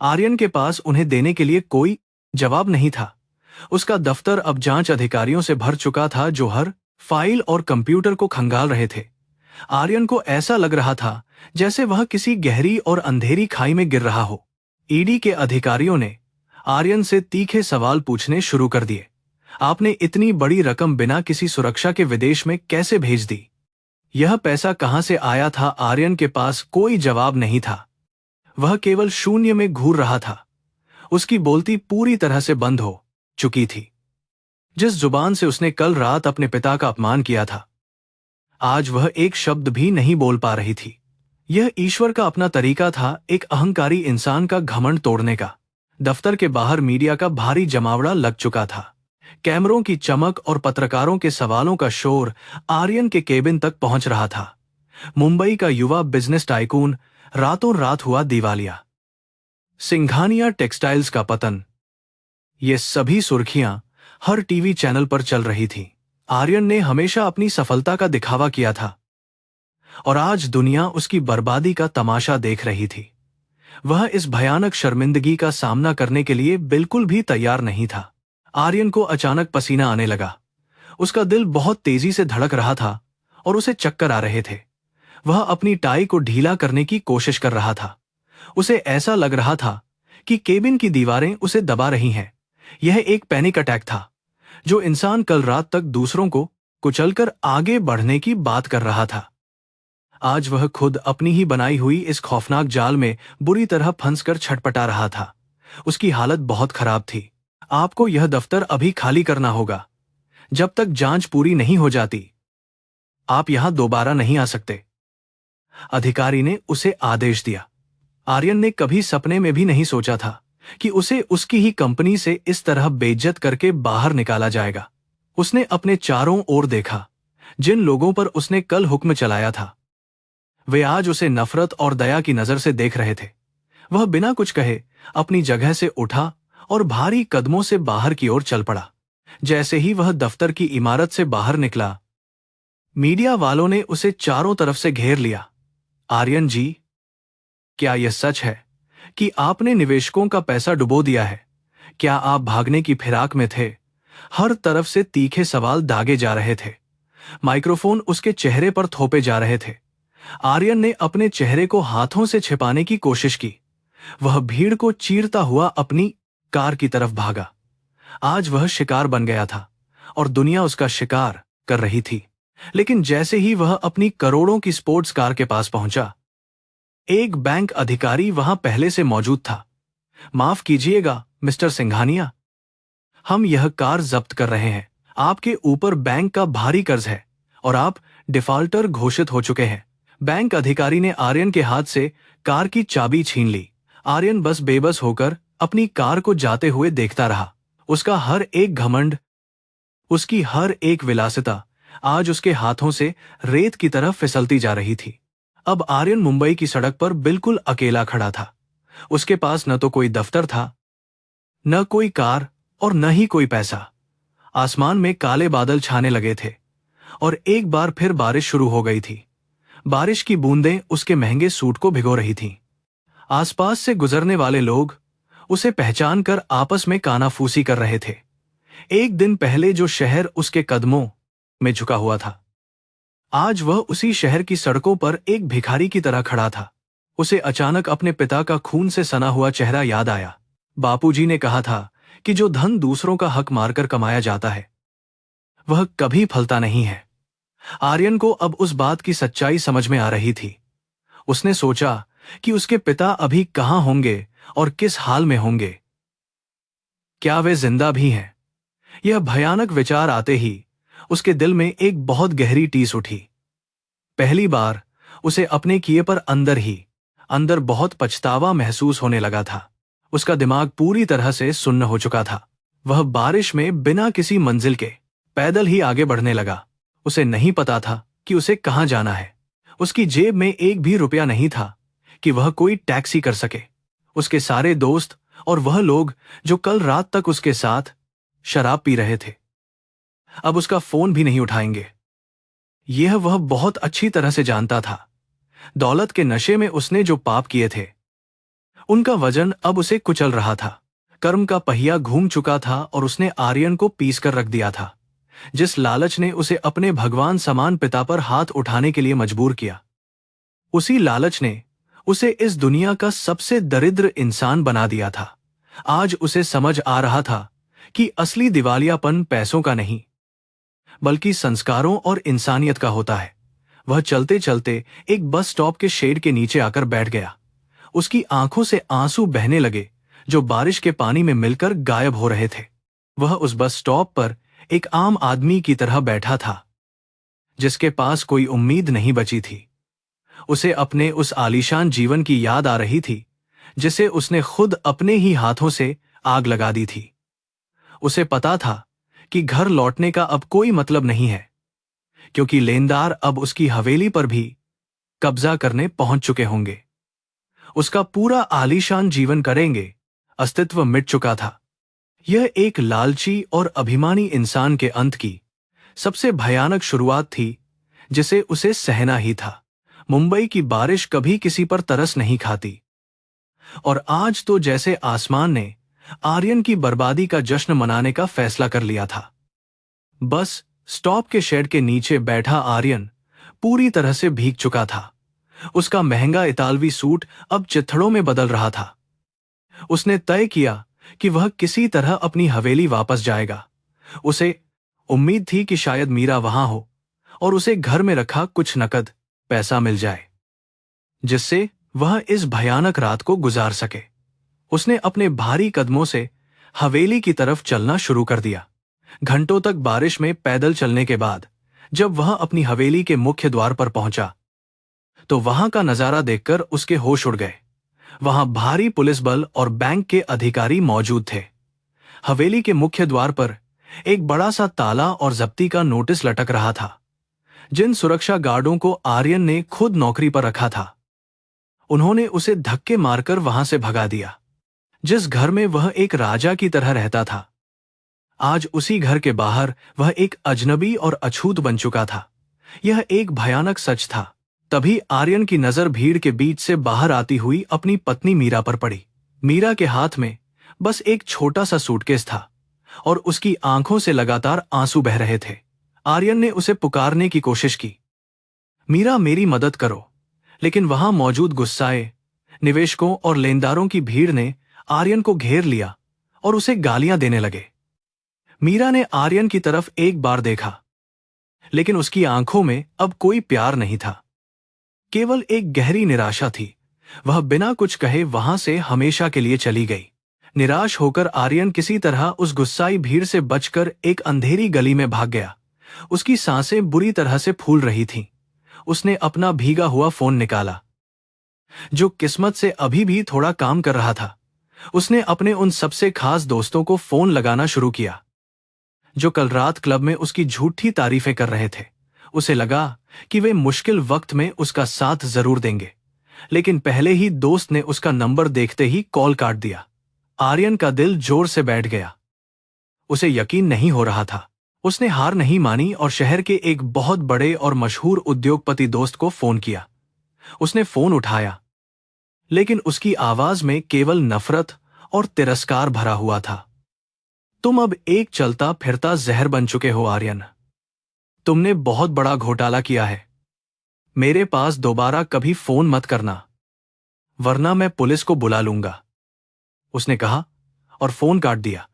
आर्यन के पास उन्हें देने के लिए कोई जवाब नहीं था। उसका दफ्तर अब जांच अधिकारियों से भर चुका था जो हर फाइल और कंप्यूटर को खंगाल रहे थे। आर्यन को ऐसा लग रहा था जैसे वह किसी गहरी और अंधेरी खाई में गिर रहा हो। ईडी के अधिकारियों ने आर्यन से तीखे सवाल पूछने शुरू कर दिए। आपने इतनी बड़ी रकम बिना किसी सुरक्षा के विदेश में कैसे भेज दी? यह पैसा कहां से आया था? आर्यन के पास कोई जवाब नहीं था। वह केवल शून्य में घूर रहा था। उसकी बोलती पूरी तरह से बंद हो चुकी थी। जिस जुबान से उसने कल रात अपने पिता का अपमान किया था, आज वह एक शब्द भी नहीं बोल पा रही थी। यह ईश्वर का अपना तरीका था, एक अहंकारी इंसान का घमंड तोड़ने का। दफ्तर के बाहर मीडिया का भारी जमावड़ा लग चुका था। कैमरों की चमक और पत्रकारों के सवालों का शोर आर्यन के केबिन तक पहुंच रहा था। मुंबई का युवा बिजनेस टाइकून रातों रात हुआ दिवालिया। सिंघानिया टेक्सटाइल्स का पतन, ये सभी सुर्खियां हर टीवी चैनल पर चल रही थी। आर्यन ने हमेशा अपनी सफलता का दिखावा किया था और आज दुनिया उसकी बर्बादी का तमाशा देख रही थी। वह इस भयानक शर्मिंदगी का सामना करने के लिए बिल्कुल भी तैयार नहीं था। आर्यन को अचानक पसीना आने लगा। उसका दिल बहुत तेजी से धड़क रहा था और उसे चक्कर आ रहे थे। वह अपनी टाई को ढीला करने की कोशिश कर रहा था। उसे ऐसा लग रहा था कि केबिन की दीवारें उसे दबा रही हैं। यह एक पैनिक अटैक था। जो इंसान कल रात तक दूसरों को कुचलकर आगे बढ़ने की बात कर रहा था, आज वह खुद अपनी ही बनाई हुई इस खौफनाक जाल में बुरी तरह फंसकर छटपटा रहा था। उसकी हालत बहुत खराब थी। आपको यह दफ्तर अभी खाली करना होगा। जब तक जांच पूरी नहीं हो जाती, आप यहां दोबारा नहीं आ सकते, अधिकारी ने उसे आदेश दिया। आर्यन ने कभी सपने में भी नहीं सोचा था कि उसे उसकी ही कंपनी से इस तरह बेइज्जत करके बाहर निकाला जाएगा। उसने अपने चारों ओर देखा। जिन लोगों पर उसने कल हुक्म चलाया था, वे आज उसे नफरत और दया की नजर से देख रहे थे। वह बिना कुछ कहे अपनी जगह से उठा और भारी कदमों से बाहर की ओर चल पड़ा। जैसे ही वह दफ्तर की इमारत से बाहर निकला, मीडिया वालों ने उसे चारों तरफ से घेर लिया। आर्यन जी, क्या यह सच है कि आपने निवेशकों का पैसा डुबो दिया है? क्या आप भागने की फिराक में थे? हर तरफ से तीखे सवाल दागे जा रहे थे। माइक्रोफोन उसके चेहरे पर थोपे जा रहे थे। आर्यन ने अपने चेहरे को हाथों से छिपाने की कोशिश की। वह भीड़ को चीरता हुआ अपनी कार की तरफ भागा। आज वह शिकार बन गया था और दुनिया उसका शिकार कर रही थी। लेकिन जैसे ही वह अपनी करोड़ों की स्पोर्ट्स कार के पास पहुंचा, एक बैंक अधिकारी वहां पहले से मौजूद था। माफ कीजिएगा मिस्टर सिंघानिया, हम यह कार जब्त कर रहे हैं। आपके ऊपर बैंक का भारी कर्ज है और आप डिफॉल्टर घोषित हो चुके हैं। बैंक अधिकारी ने आर्यन के हाथ से कार की चाबी छीन ली। आर्यन बस बेबस होकर अपनी कार को जाते हुए देखता रहा। उसका हर एक घमंड, उसकी हर एक विलासिता आज उसके हाथों से रेत की तरह फिसलती जा रही थी। अब आर्यन मुंबई की सड़क पर बिल्कुल अकेला खड़ा था। उसके पास न तो कोई दफ्तर था, न कोई कार और न ही कोई पैसा। आसमान में काले बादल छाने लगे थे और एक बार फिर बारिश शुरू हो गई थी। बारिश की बूंदें उसके महंगे सूट को भिगो रही थीं। आसपास से गुजरने वाले लोग उसे पहचान कर आपस में कानाफूसी कर रहे थे। एक दिन पहले जो शहर उसके कदमों में झुका हुआ था, आज वह उसी शहर की सड़कों पर एक भिखारी की तरह खड़ा था। उसे अचानक अपने पिता का खून से सना हुआ चेहरा याद आया। बापूजी ने कहा था कि जो धन दूसरों का हक मारकर कमाया जाता है, वह कभी फलता नहीं है। आर्यन को अब उस बात की सच्चाई समझ में आ रही थी। उसने सोचा कि उसके पिता अभी कहां होंगे और किस हाल में होंगे। क्या वे जिंदा भी हैं? यह भयानक विचार आते ही उसके दिल में एक बहुत गहरी टीस उठी। पहली बार उसे अपने किए पर अंदर बहुत पछतावा महसूस होने लगा था। उसका दिमाग पूरी तरह से सुन्न हो चुका था। वह बारिश में बिना किसी मंजिल के पैदल ही आगे बढ़ने लगा। उसे नहीं पता था कि उसे कहां जाना है। उसकी जेब में एक भी रुपया नहीं था कि वह कोई टैक्सी कर सके। उसके सारे दोस्त और वह लोग जो कल रात तक उसके साथ शराब पी रहे थे, अब उसका फोन भी नहीं उठाएंगे। यह वह बहुत अच्छी तरह से जानता था। दौलत के नशे में उसने जो पाप किए थे, उनका वजन अब उसे कुचल रहा था। कर्म का पहिया घूम चुका था और उसने आर्यन को पीस कर रख दिया था। जिस लालच ने उसे अपने भगवान समान पिता पर हाथ उठाने के लिए मजबूर किया, उसी लालच ने उसे इस दुनिया का सबसे दरिद्र इंसान बना दिया था। आज उसे समझ आ रहा था कि असली दिवालियापन पैसों का नहीं, बल्कि संस्कारों और इंसानियत का होता है। वह चलते चलते एक बस स्टॉप के शेड के नीचे आकर बैठ गया। उसकी आंखों से आंसू बहने लगे जो बारिश के पानी में मिलकर गायब हो रहे थे। वह उस बस स्टॉप पर एक आम आदमी की तरह बैठा था, जिसके पास कोई उम्मीद नहीं बची थी। उसे अपने उस आलीशान जीवन की याद आ रही थी जिसे उसने खुद अपने ही हाथों से आग लगा दी थी। उसे पता था कि घर लौटने का अब कोई मतलब नहीं है, क्योंकि लेनदार अब उसकी हवेली पर भी कब्जा करने पहुंच चुके होंगे। उसका पूरा आलीशान जीवन करेंगे अस्तित्व मिट चुका था। यह एक लालची और अभिमानी इंसान के अंत की सबसे भयानक शुरुआत थी, जिसे उसे सहना ही था। मुंबई की बारिश कभी किसी पर तरस नहीं खाती, और आज तो जैसे आसमान ने आर्यन की बर्बादी का जश्न मनाने का फैसला कर लिया था। बस स्टॉप के शेड के नीचे बैठा आर्यन पूरी तरह से भीग चुका था। उसका महंगा इतालवी सूट अब चिथड़ों में बदल रहा था। उसने तय किया कि वह किसी तरह अपनी हवेली वापस जाएगा। उसे उम्मीद थी कि शायद मीरा वहां हो और उसे घर में रखा कुछ नकद पैसा मिल जाए, जिससे वह इस भयानक रात को गुजार सके। उसने अपने भारी कदमों से हवेली की तरफ चलना शुरू कर दिया। घंटों तक बारिश में पैदल चलने के बाद जब वह अपनी हवेली के मुख्य द्वार पर पहुंचा, तो वहां का नजारा देखकर उसके होश उड़ गए। वहां भारी पुलिस बल और बैंक के अधिकारी मौजूद थे। हवेली के मुख्य द्वार पर एक बड़ा सा ताला और जब्ती का नोटिस लटक रहा था। जिन सुरक्षा गार्डों को आर्यन ने खुद नौकरी पर रखा था, उन्होंने उसे धक्के मारकर वहां से भगा दिया। जिस घर में वह एक राजा की तरह रहता था, आज उसी घर के बाहर वह एक अजनबी और अछूत बन चुका था। यह एक भयानक सच था। तभी आर्यन की नजर भीड़ के बीच से बाहर आती हुई अपनी पत्नी मीरा पर पड़ी। मीरा के हाथ में बस एक छोटा सा सूटकेस था और उसकी आंखों से लगातार आंसू बह रहे थे। आर्यन ने उसे पुकारने की कोशिश की, मीरा मेरी मदद करो, लेकिन वहां मौजूद गुस्साए निवेशकों और लेनदारों की भीड़ ने आर्यन को घेर लिया और उसे गालियां देने लगे। मीरा ने आर्यन की तरफ एक बार देखा, लेकिन उसकी आंखों में अब कोई प्यार नहीं था, केवल एक गहरी निराशा थी। वह बिना कुछ कहे वहां से हमेशा के लिए चली गई। निराश होकर आर्यन किसी तरह उस गुस्साई भीड़ से बचकर एक अंधेरी गली में भाग गया। उसकी सांसें बुरी तरह से फूल रही थीं। उसने अपना भीगा हुआ फोन निकाला, जो किस्मत से अभी भी थोड़ा काम कर रहा था। उसने अपने उन सबसे खास दोस्तों को फोन लगाना शुरू किया, जो कल रात क्लब में उसकी झूठी तारीफें कर रहे थे। उसे लगा कि वे मुश्किल वक्त में उसका साथ जरूर देंगे, लेकिन पहले ही दोस्त ने उसका नंबर देखते ही कॉल काट दिया। आर्यन का दिल जोर से बैठ गया। उसे यकीन नहीं हो रहा था। उसने हार नहीं मानी और शहर के एक बहुत बड़े और मशहूर उद्योगपति दोस्त को फोन किया। उसने फोन उठाया, लेकिन उसकी आवाज में केवल नफरत और तिरस्कार भरा हुआ था। तुम अब एक चलता फिरता जहर बन चुके हो आर्यन। तुमने बहुत बड़ा घोटाला किया है। मेरे पास दोबारा कभी फोन मत करना, वरना मैं पुलिस को बुला लूंगा, उसने कहा और फोन काट दिया।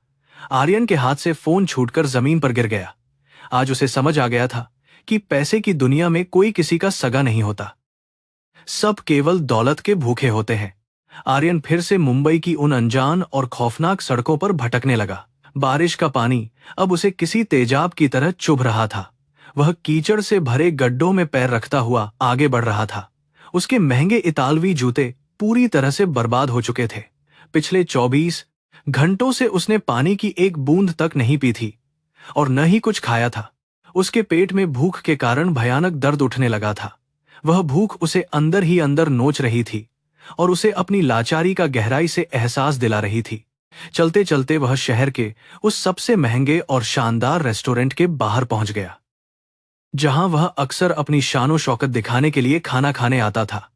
आर्यन के हाथ से फोन छूटकर जमीन पर गिर गया। आज उसे समझ आ गया था कि पैसे की दुनिया में कोई किसी का सगा नहीं होता। सब केवल दौलत के भूखे होते हैं। आर्यन फिर से मुंबई की उन अनजान और खौफनाक सड़कों पर भटकने लगा। बारिश का पानी अब उसे किसी तेजाब की तरह चुभ रहा था। वह कीचड़ से भरे गड्ढों में पैर रखता हुआ आगे बढ़ रहा था। उसके महंगे इतालवी जूते पूरी तरह से बर्बाद हो चुके थे। पिछले 24 घंटों से उसने पानी की एक बूंद तक नहीं पी थी और न ही कुछ खाया था। उसके पेट में भूख के कारण भयानक दर्द उठने लगा था। वह भूख उसे अंदर ही अंदर नोच रही थी और उसे अपनी लाचारी का गहराई से एहसास दिला रही थी। चलते चलते वह शहर के उस सबसे महंगे और शानदार रेस्टोरेंट के बाहर पहुंच गया, जहां वह अक्सर अपनी शानो शौकत दिखाने के लिए खाना खाने आता था।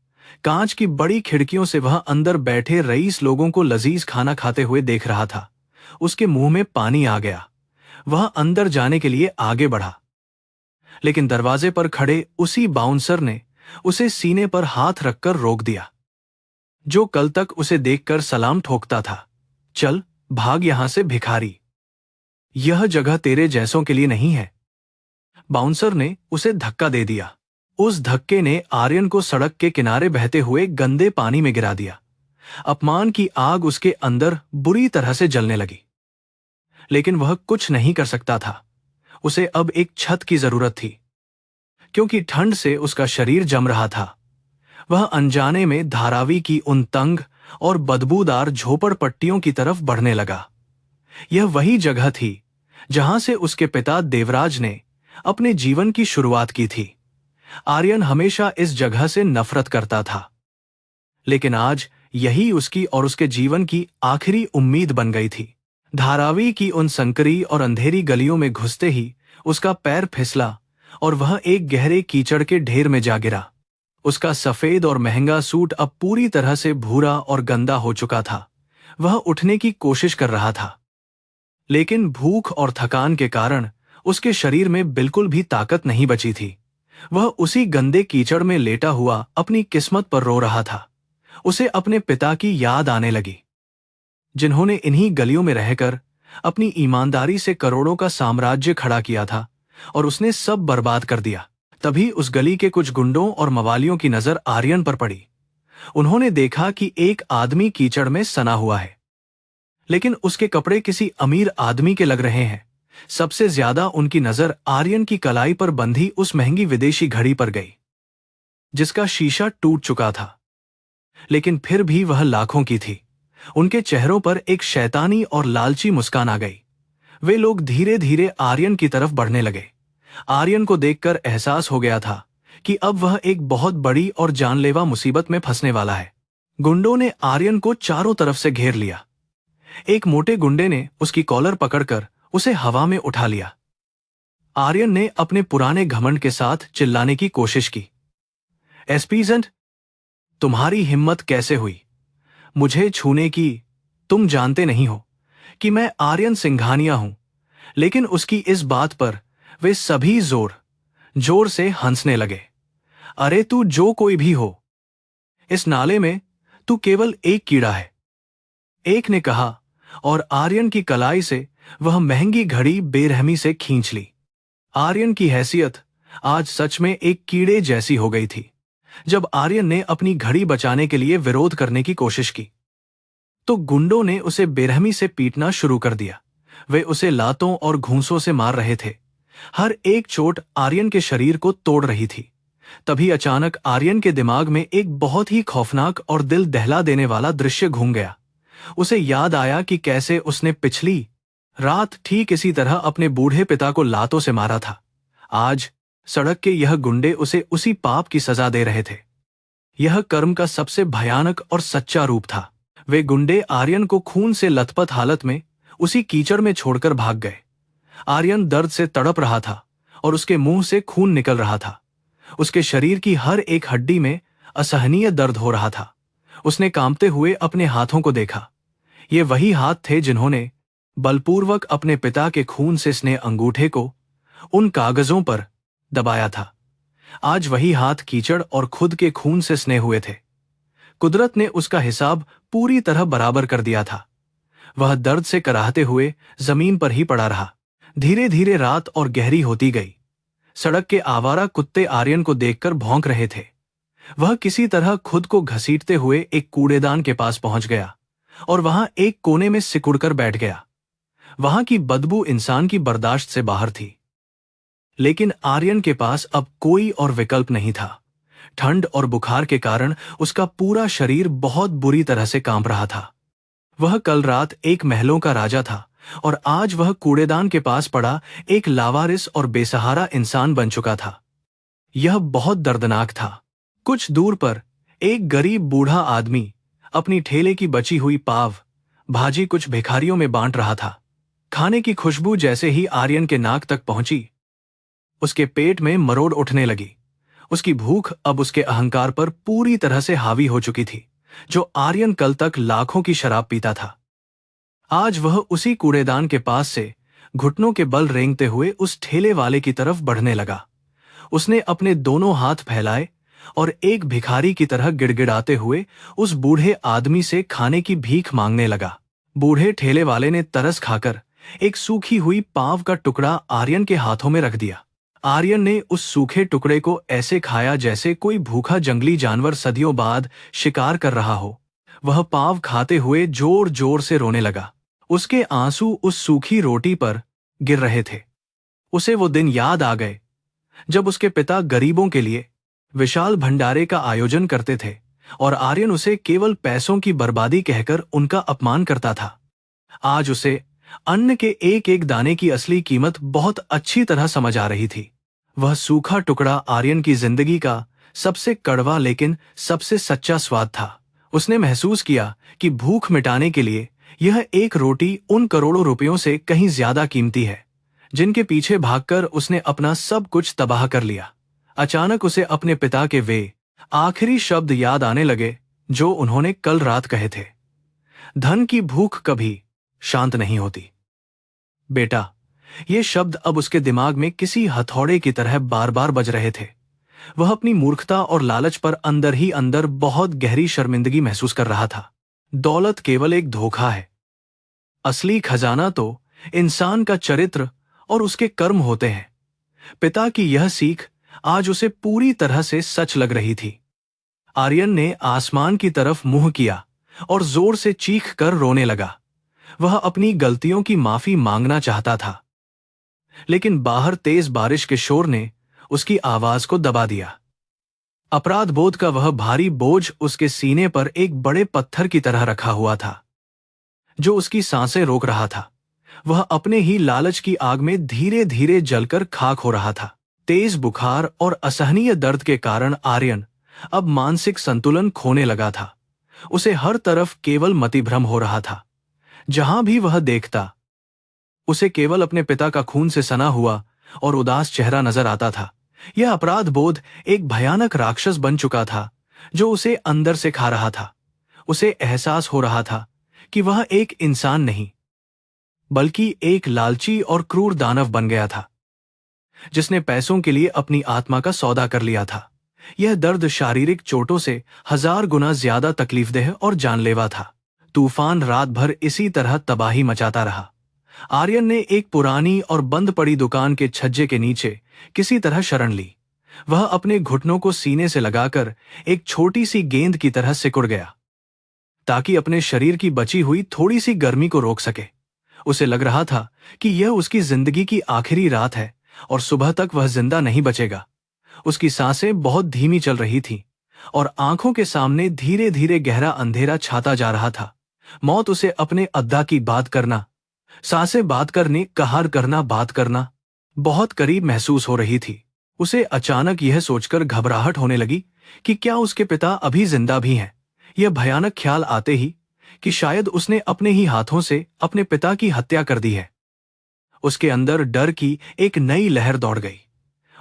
कांच की बड़ी खिड़कियों से वह अंदर बैठे रईस लोगों को लजीज खाना खाते हुए देख रहा था। उसके मुंह में पानी आ गया। वह अंदर जाने के लिए आगे बढ़ा, लेकिन दरवाजे पर खड़े उसी बाउंसर ने उसे सीने पर हाथ रखकर रोक दिया, जो कल तक उसे देखकर सलाम ठोकता था। चल भाग यहां से भिखारी, यह जगह तेरे जैसों के लिए नहीं है। बाउंसर ने उसे धक्का दे दिया। उस धक्के ने आर्यन को सड़क के किनारे बहते हुए गंदे पानी में गिरा दिया। अपमान की आग उसके अंदर बुरी तरह से जलने लगी, लेकिन वह कुछ नहीं कर सकता था। उसे अब एक छत की जरूरत थी, क्योंकि ठंड से उसका शरीर जम रहा था। वह अनजाने में धारावी की उन तंग और बदबूदार झोपड़पट्टियों की तरफ बढ़ने लगा। यह वही जगह थी जहां से उसके पिता देवराज ने अपने जीवन की शुरुआत की थी। आर्यन हमेशा इस जगह से नफरत करता था, लेकिन आज यही उसकी और उसके जीवन की आखिरी उम्मीद बन गई थी। धारावी की उन संकरी और अंधेरी गलियों में घुसते ही उसका पैर फिसला और वह एक गहरे कीचड़ के ढेर में जा गिरा। उसका सफेद और महंगा सूट अब पूरी तरह से भूरा और गंदा हो चुका था। वह उठने की कोशिश कर रहा था, लेकिन भूख और थकान के कारण उसके शरीर में बिल्कुल भी ताकत नहीं बची थी। वह उसी गंदे कीचड़ में लेटा हुआ अपनी किस्मत पर रो रहा था। उसे अपने पिता की याद आने लगी, जिन्होंने इन्हीं गलियों में रहकर अपनी ईमानदारी से करोड़ों का साम्राज्य खड़ा किया था, और उसने सब बर्बाद कर दिया। तभी उस गली के कुछ गुंडों और मवालियों की नजर आर्यन पर पड़ी। उन्होंने देखा कि एक आदमी कीचड़ में सना हुआ है, लेकिन उसके कपड़े किसी अमीर आदमी के लग रहे हैं। सबसे ज्यादा उनकी नजर आर्यन की कलाई पर बंधी उस महंगी विदेशी घड़ी पर गई, जिसका शीशा टूट चुका था, लेकिन फिर भी वह लाखों की थी। उनके चेहरों पर एक शैतानी और लालची मुस्कान आ गई। वे लोग धीरे धीरे आर्यन की तरफ बढ़ने लगे। आर्यन को देखकर एहसास हो गया था कि अब वह एक बहुत बड़ी और जानलेवा मुसीबत में फंसने वाला है। गुंडों ने आर्यन को चारों तरफ से घेर लिया। एक मोटे गुंडे ने उसकी कॉलर पकड़कर उसे हवा में उठा लिया। आर्यन ने अपने पुराने घमंड के साथ चिल्लाने की कोशिश की, एस्पीजेंट, तुम्हारी हिम्मत कैसे हुई मुझे छूने की? तुम जानते नहीं हो कि मैं आर्यन सिंघानिया हूं। लेकिन उसकी इस बात पर वे सभी जोर जोर से हंसने लगे। अरे तू जो कोई भी हो, इस नाले में तू केवल एक कीड़ा है, एक ने कहा, और आर्यन की कलाई से वह महंगी घड़ी बेरहमी से खींच ली। आर्यन की हैसियत आज सच में एक कीड़े जैसी हो गई थी। जब आर्यन ने अपनी घड़ी बचाने के लिए विरोध करने की कोशिश की, तो गुंडों ने उसे बेरहमी से पीटना शुरू कर दिया। वे उसे लातों और घूंसों से मार रहे थे। हर एक चोट आर्यन के शरीर को तोड़ रही थी। तभी अचानक आर्यन के दिमाग में एक बहुत ही खौफनाक और दिल दहला देने वाला दृश्य घूम गया। उसे याद आया कि कैसे उसने पिछली रात ठीक इसी तरह अपने बूढ़े पिता को लातों से मारा था। आज सड़क के यह गुंडे उसे उसी पाप की सजा दे रहे थे। यह कर्म का सबसे भयानक और सच्चा रूप था। वे गुंडे आर्यन को खून से लथपथ हालत में उसी कीचड़ में छोड़कर भाग गए। आर्यन दर्द से तड़प रहा था और उसके मुंह से खून निकल रहा था। उसके शरीर की हर एक हड्डी में असहनीय दर्द हो रहा था। उसने कांपते हुए अपने हाथों को देखा। ये वही हाथ थे जिन्होंने बलपूर्वक अपने पिता के खून से स्ने अंगूठे को उन कागजों पर दबाया था। आज वही हाथ कीचड़ और खुद के खून से स्ने हुए थे। कुदरत ने उसका हिसाब पूरी तरह बराबर कर दिया था। वह दर्द से कराहते हुए जमीन पर ही पड़ा रहा। धीरे धीरे रात और गहरी होती गई। सड़क के आवारा कुत्ते आर्यन को देखकर भौंक रहे थे। वह किसी तरह खुद को घसीटते हुए एक कूड़ेदान के पास पहुंच गया और वहां एक कोने में सिकुड़कर बैठ गया। वहां की बदबू इंसान की बर्दाश्त से बाहर थी, लेकिन आर्यन के पास अब कोई और विकल्प नहीं था। ठंड और बुखार के कारण उसका पूरा शरीर बहुत बुरी तरह से कांप रहा था। वह कल रात एक महलों का राजा था और आज वह कूड़ेदान के पास पड़ा एक लावारिस और बेसहारा इंसान बन चुका था। यह बहुत दर्दनाक था। कुछ दूर पर एक गरीब बूढ़ा आदमी अपनी ठेले की बची हुई पाव भाजी कुछ भिखारियों में बांट रहा था। खाने की खुशबू जैसे ही आर्यन के नाक तक पहुंची, उसके पेट में मरोड़ उठने लगी। उसकी भूख अब उसके अहंकार पर पूरी तरह से हावी हो चुकी थी। जो आर्यन कल तक लाखों की शराब पीता था, आज वह उसी कूड़ेदान के पास से घुटनों के बल रेंगते हुए उस ठेले वाले की तरफ बढ़ने लगा। उसने अपने दोनों हाथ फैलाए और एक भिखारी की तरह गिड़गिड़ाते हुए उस बूढ़े आदमी से खाने की भीख मांगने लगा। बूढ़े ठेले वाले ने तरस खाकर एक सूखी हुई पाव का टुकड़ा आर्यन के हाथों में रख दिया। आर्यन ने उस सूखे टुकड़े को ऐसे खाया जैसे कोई भूखा जंगली जानवर सदियों बाद शिकार कर रहा हो। वह पाव खाते हुए जोर जोर से रोने लगा। उसके आंसू उस सूखी रोटी पर गिर रहे थे। उसे वो दिन याद आ गए जब उसके पिता गरीबों के लिए विशाल भंडारे का आयोजन करते थे, और आर्यन उसे केवल पैसों की बर्बादी कहकर उनका अपमान करता था। आज उसे अन्न के एक एक दाने की असली कीमत बहुत अच्छी तरह समझ आ रही थी। वह सूखा टुकड़ा आर्यन की जिंदगी का सबसे कड़वा लेकिन सबसे सच्चा स्वाद था। उसने महसूस किया कि भूख मिटाने के लिए यह एक रोटी उन करोड़ों रुपयों से कहीं ज्यादा कीमती है, जिनके पीछे भागकर उसने अपना सब कुछ तबाह कर लिया। अचानक उसे अपने पिता के वे आखिरी शब्द याद आने लगे जो उन्होंने कल रात कहे थे, धन की भूख कभी शांत नहीं होती। बेटा, ये शब्द अब उसके दिमाग में किसी हथौड़े की तरह बार बार बज रहे थे। वह अपनी मूर्खता और लालच पर अंदर ही अंदर बहुत गहरी शर्मिंदगी महसूस कर रहा था। दौलत केवल एक धोखा है। असली खजाना तो इंसान का चरित्र और उसके कर्म होते हैं। पिता की यह सीख आज उसे पूरी तरह से सच लग रही थी। आर्यन ने आसमान की तरफ मुंह किया और जोर से चीख कर रोने लगा। वह अपनी गलतियों की माफी मांगना चाहता था, लेकिन बाहर तेज बारिश के शोर ने उसकी आवाज को दबा दिया। अपराध बोध का वह भारी बोझ उसके सीने पर एक बड़े पत्थर की तरह रखा हुआ था, जो उसकी सांसें रोक रहा था। वह अपने ही लालच की आग में धीरे धीरे जलकर खाक हो रहा था। तेज बुखार और असहनीय दर्द के कारण आर्यन अब मानसिक संतुलन खोने लगा था। उसे हर तरफ केवल मतिभ्रम हो रहा था। जहां भी वह देखता, उसे केवल अपने पिता का खून से सना हुआ और उदास चेहरा नजर आता था। यह अपराध बोध एक भयानक राक्षस बन चुका था जो उसे अंदर से खा रहा था। उसे एहसास हो रहा था कि वह एक इंसान नहीं, बल्कि एक लालची और क्रूर दानव बन गया था, जिसने पैसों के लिए अपनी आत्मा का सौदा कर लिया था। यह दर्द शारीरिक चोटों से 1000 गुना ज्यादा तकलीफदेह और जानलेवा था। तूफान रात भर इसी तरह तबाही मचाता रहा। आर्यन ने एक पुरानी और बंद पड़ी दुकान के छज्जे के नीचे किसी तरह शरण ली। वह अपने घुटनों को सीने से लगाकर एक छोटी सी गेंद की तरह सिकुड़ गया, ताकि अपने शरीर की बची हुई थोड़ी सी गर्मी को रोक सके। उसे लग रहा था कि यह उसकी जिंदगी की आखिरी रात है और सुबह तक वह जिंदा नहीं बचेगा। उसकी सांसें बहुत धीमी चल रही थीं और आंखों के सामने धीरे धीरे गहरा अंधेरा छाता जा रहा था। मौत उसे अपने अद्दा की बात करना, सांसें बात करने, कहार करना, बात करना बहुत करीब महसूस हो रही थी। उसे अचानक यह सोचकर घबराहट होने लगी कि क्या उसके पिता अभी जिंदा भी हैं। यह भयानक ख्याल आते ही कि शायद उसने अपने ही हाथों से अपने पिता की हत्या कर दी है, उसके अंदर डर की एक नई लहर दौड़ गई।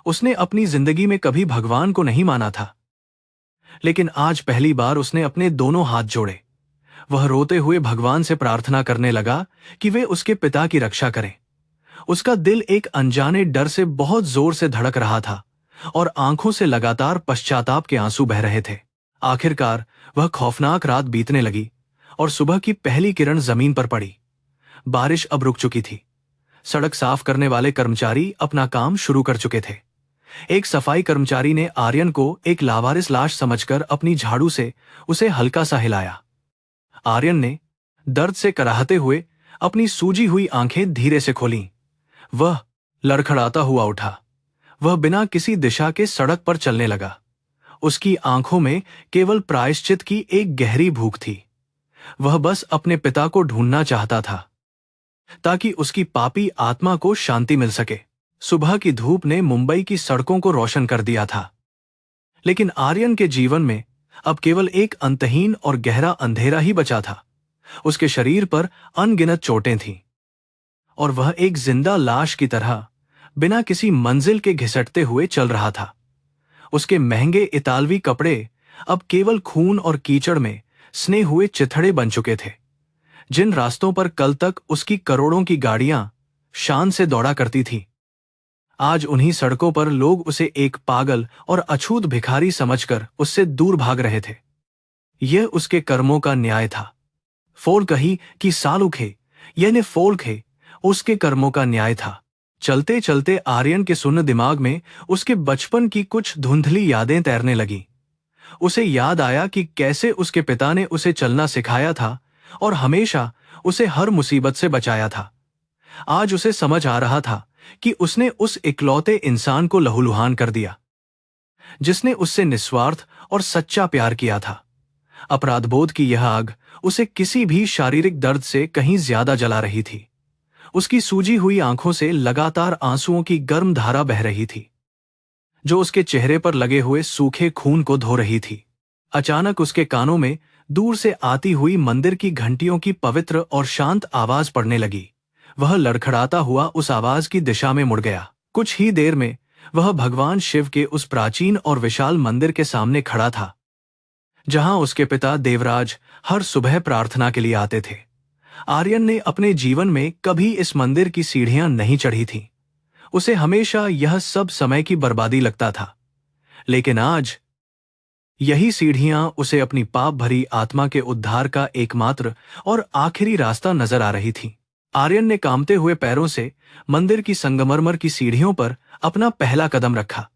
उसने अपनी जिंदगी में कभी भगवान को नहीं माना था, लेकिन आज पहली बार उसने अपने दोनों हाथ जोड़े। वह रोते हुए भगवान से प्रार्थना करने लगा कि वे उसके पिता की रक्षा करें। उसका दिल एक अनजाने डर से बहुत जोर से धड़क रहा था और आंखों से लगातार पश्चाताप के आंसू बह रहे थे। आखिरकार वह खौफनाक रात बीतने लगी और सुबह की पहली किरण जमीन पर पड़ी। बारिश अब रुक चुकी थी। सड़क साफ करने वाले कर्मचारी अपना काम शुरू कर चुके थे। एक सफाई कर्मचारी ने आर्यन को एक लावारिस लाश समझकर अपनी झाड़ू से उसे हल्का सा हिलाया। आर्यन ने दर्द से कराहते हुए अपनी सूजी हुई आंखें धीरे से खोलीं। वह लड़खड़ाता हुआ उठा। वह बिना किसी दिशा के सड़क पर चलने लगा। उसकी आंखों में केवल प्रायश्चित की एक गहरी भूख थी। वह बस अपने पिता को ढूंढना चाहता था, ताकि उसकी पापी आत्मा को शांति मिल सके। सुबह की धूप ने मुंबई की सड़कों को रोशन कर दिया था, लेकिन आर्यन के जीवन में अब केवल एक अंतहीन और गहरा अंधेरा ही बचा था। उसके शरीर पर अनगिनत चोटें थीं और वह एक जिंदा लाश की तरह बिना किसी मंजिल के घिसटते हुए चल रहा था। उसके महंगे इतालवी कपड़े अब केवल खून और कीचड़ में सने हुए चिथड़े बन चुके थे। जिन रास्तों पर कल तक उसकी करोड़ों की गाड़ियां शान से दौड़ा करती थीं, आज उन्हीं सड़कों पर लोग उसे एक पागल और अछूत भिखारी समझकर उससे दूर भाग रहे थे। यह उसके कर्मों का न्याय था। फोल कही कि सालुखे, यानी फोल खे, उसके कर्मों का न्याय था। चलते चलते आर्यन के सुन्न दिमाग में उसके बचपन की कुछ धुंधली यादें तैरने लगीं। उसे याद आया कि कैसे उसके पिता ने उसे चलना सिखाया था और हमेशा उसे हर मुसीबत से बचाया था। आज उसे समझ आ रहा था कि उसने उस इकलौते इंसान को लहूलुहान कर दिया, जिसने उससे निस्वार्थ और सच्चा प्यार किया था। अपराधबोध की यह आग उसे किसी भी शारीरिक दर्द से कहीं ज्यादा जला रही थी। उसकी सूजी हुई आंखों से लगातार आंसुओं की गर्म धारा बह रही थी, जो उसके चेहरे पर लगे हुए सूखे खून को धो रही थी। अचानक उसके कानों में दूर से आती हुई मंदिर की घंटियों की पवित्र और शांत आवाज पड़ने लगी। वह लड़खड़ाता हुआ उस आवाज की दिशा में मुड़ गया। कुछ ही देर में वह भगवान शिव के उस प्राचीन और विशाल मंदिर के सामने खड़ा था, जहां उसके पिता देवराज हर सुबह प्रार्थना के लिए आते थे। आर्यन ने अपने जीवन में कभी इस मंदिर की सीढ़ियां नहीं चढ़ी थीं। उसे हमेशा यह सब समय की बर्बादी लगता था, लेकिन आज यही सीढ़ियां उसे अपनी पाप भरी आत्मा के उद्धार का एकमात्र और आखिरी रास्ता नजर आ रही थीं। आर्यन ने कांपते हुए पैरों से मंदिर की संगमरमर की सीढ़ियों पर अपना पहला कदम रखा।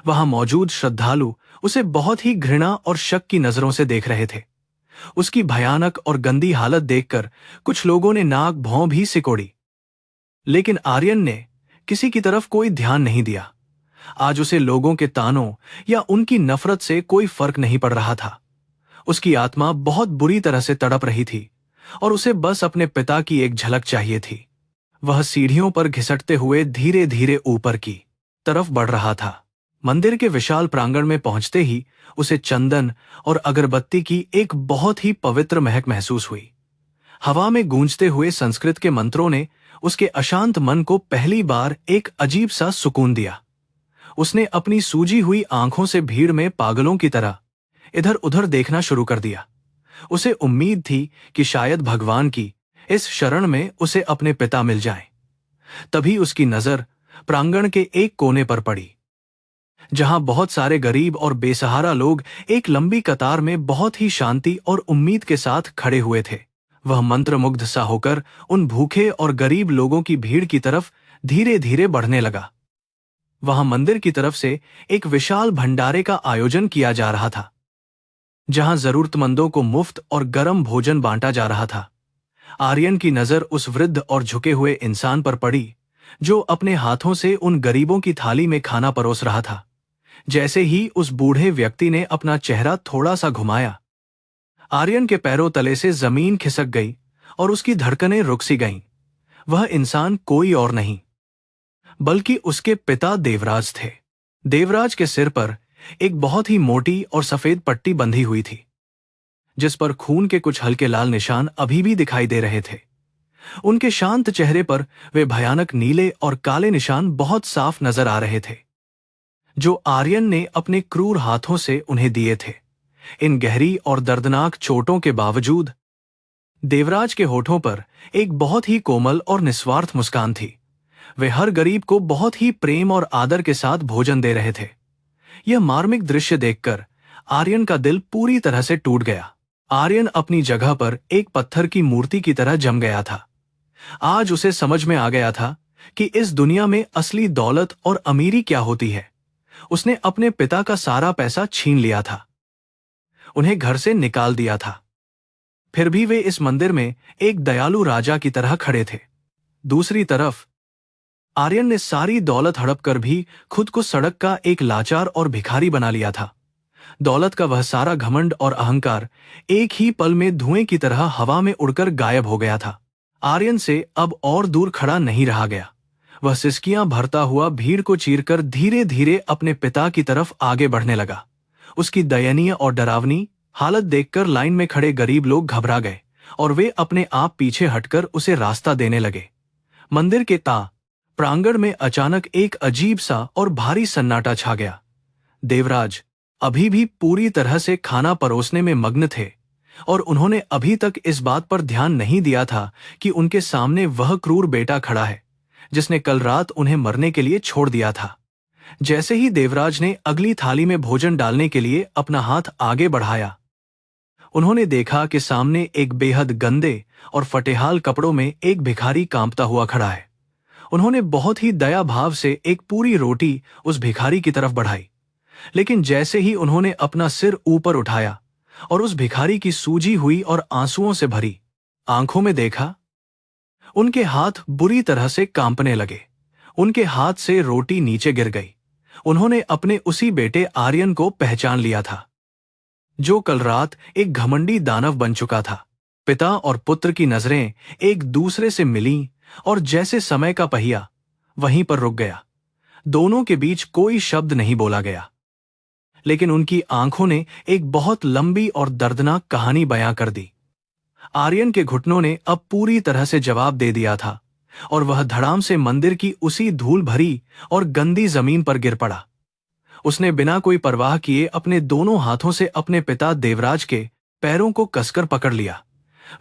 वहां मौजूद श्रद्धालु उसे बहुत ही घृणा और शक की नजरों से देख रहे थे। उसकी भयानक और गंदी हालत देखकर कुछ लोगों ने नाक भौं भी सिकोड़ी, लेकिन आर्यन ने किसी की तरफ कोई ध्यान नहीं दिया। आज उसे लोगों के तानों या उनकी नफरत से कोई फर्क नहीं पड़ रहा था। उसकी आत्मा बहुत बुरी तरह से तड़प रही थी और उसे बस अपने पिता की एक झलक चाहिए थी। वह सीढ़ियों पर घिसटते हुए धीरे धीरे ऊपर की तरफ बढ़ रहा था। मंदिर के विशाल प्रांगण में पहुंचते ही उसे चंदन और अगरबत्ती की एक बहुत ही पवित्र महक महसूस हुई। हवा में गूंजते हुए संस्कृत के मंत्रों ने उसके अशांत मन को पहली बार एक अजीब सा सुकून दिया। उसने अपनी सूजी हुई आंखों से भीड़ में पागलों की तरह इधर उधर देखना शुरू कर दिया। उसे उम्मीद थी कि शायद भगवान की इस शरण में उसे अपने पिता मिल जाएं। तभी उसकी नजर प्रांगण के एक कोने पर पड़ी, जहां बहुत सारे गरीब और बेसहारा लोग एक लंबी कतार में बहुत ही शांति और उम्मीद के साथ खड़े हुए थे। वह मंत्रमुग्ध सा होकर उन भूखे और गरीब लोगों की भीड़ की तरफ धीरे धीरे बढ़ने लगा। वहां मंदिर की तरफ से एक विशाल भंडारे का आयोजन किया जा रहा था, जहां जरूरतमंदों को मुफ्त और गर्म भोजन बांटा जा रहा था। आर्यन की नजर उस वृद्ध और झुके हुए इंसान पर पड़ी, जो अपने हाथों से उन गरीबों की थाली में खाना परोस रहा था। जैसे ही उस बूढ़े व्यक्ति ने अपना चेहरा थोड़ा सा घुमाया, आर्यन के पैरों तले से जमीन खिसक गई और उसकी धड़कनें रुक सी गईं। वह इंसान कोई और नहीं बल्कि उसके पिता देवराज थे। देवराज के सिर पर एक बहुत ही मोटी और सफेद पट्टी बंधी हुई थी, जिस पर खून के कुछ हल्के लाल निशान अभी भी दिखाई दे रहे थे। उनके शांत चेहरे पर वे भयानक नीले और काले निशान बहुत साफ नजर आ रहे थे, जो आर्यन ने अपने क्रूर हाथों से उन्हें दिए थे। इन गहरी और दर्दनाक चोटों के बावजूद देवराज के होठों पर एक बहुत ही कोमल और निस्वार्थ मुस्कान थी। वे हर गरीब को बहुत ही प्रेम और आदर के साथ भोजन दे रहे थे। यह मार्मिक दृश्य देखकर आर्यन का दिल पूरी तरह से टूट गया। आर्यन अपनी जगह पर एक पत्थर की मूर्ति की तरह जम गया था। आज उसे समझ में आ गया था कि इस दुनिया में असली दौलत और अमीरी क्या होती है। उसने अपने पिता का सारा पैसा छीन लिया था, उन्हें घर से निकाल दिया था, फिर भी वे इस मंदिर में एक दयालु राजा की तरह खड़े थे। दूसरी तरफ आर्यन ने सारी दौलत हड़प कर भी खुद को सड़क का एक लाचार और भिखारी बना लिया था। दौलत का वह सारा घमंड और अहंकार एक ही पल में धुएं की तरह हवा में उड़कर गायब हो गया था। आर्यन से अब और दूर खड़ा नहीं रहा गया। वह सिसकियां भरता हुआ भीड़ को चीरकर धीरे धीरे अपने पिता की तरफ आगे बढ़ने लगा। उसकी दयनीय और डरावनी हालत देखकर लाइन में खड़े गरीब लोग घबरा गए और वे अपने आप पीछे हटकर उसे रास्ता देने लगे। मंदिर के प्रांगण में अचानक एक अजीब सा और भारी सन्नाटा छा गया। देवराज अभी भी पूरी तरह से खाना परोसने में मग्न थे और उन्होंने अभी तक इस बात पर ध्यान नहीं दिया था कि उनके सामने वह क्रूर बेटा खड़ा है, जिसने कल रात उन्हें मरने के लिए छोड़ दिया था। जैसे ही देवराज ने अगली थाली में भोजन डालने के लिए अपना हाथ आगे बढ़ाया, उन्होंने देखा कि सामने एक बेहद गंदे और फटेहाल कपड़ों में एक भिखारी कांपता हुआ खड़ा है। उन्होंने बहुत ही दया भाव से एक पूरी रोटी उस भिखारी की तरफ बढ़ाई, लेकिन जैसे ही उन्होंने अपना सिर ऊपर उठाया और उस भिखारी की सूजी हुई और आंसुओं से भरी आंखों में देखा, उनके हाथ बुरी तरह से कांपने लगे। उनके हाथ से रोटी नीचे गिर गई। उन्होंने अपने उसी बेटे आर्यन को पहचान लिया था। जो कल रात एक घमंडी दानव बन चुका था। पिता और पुत्र की नजरें एक दूसरे से मिलीं और जैसे समय का पहिया वहीं पर रुक गया। दोनों के बीच कोई शब्द नहीं बोला गया, लेकिन उनकी आंखों ने एक बहुत लंबी और दर्दनाक कहानी बयां कर दी। आर्यन के घुटनों ने अब पूरी तरह से जवाब दे दिया था और वह धड़ाम से मंदिर की उसी धूल भरी और गंदी जमीन पर गिर पड़ा। उसने बिना कोई परवाह किए अपने दोनों हाथों से अपने पिता देवराज के पैरों को कसकर पकड़ लिया।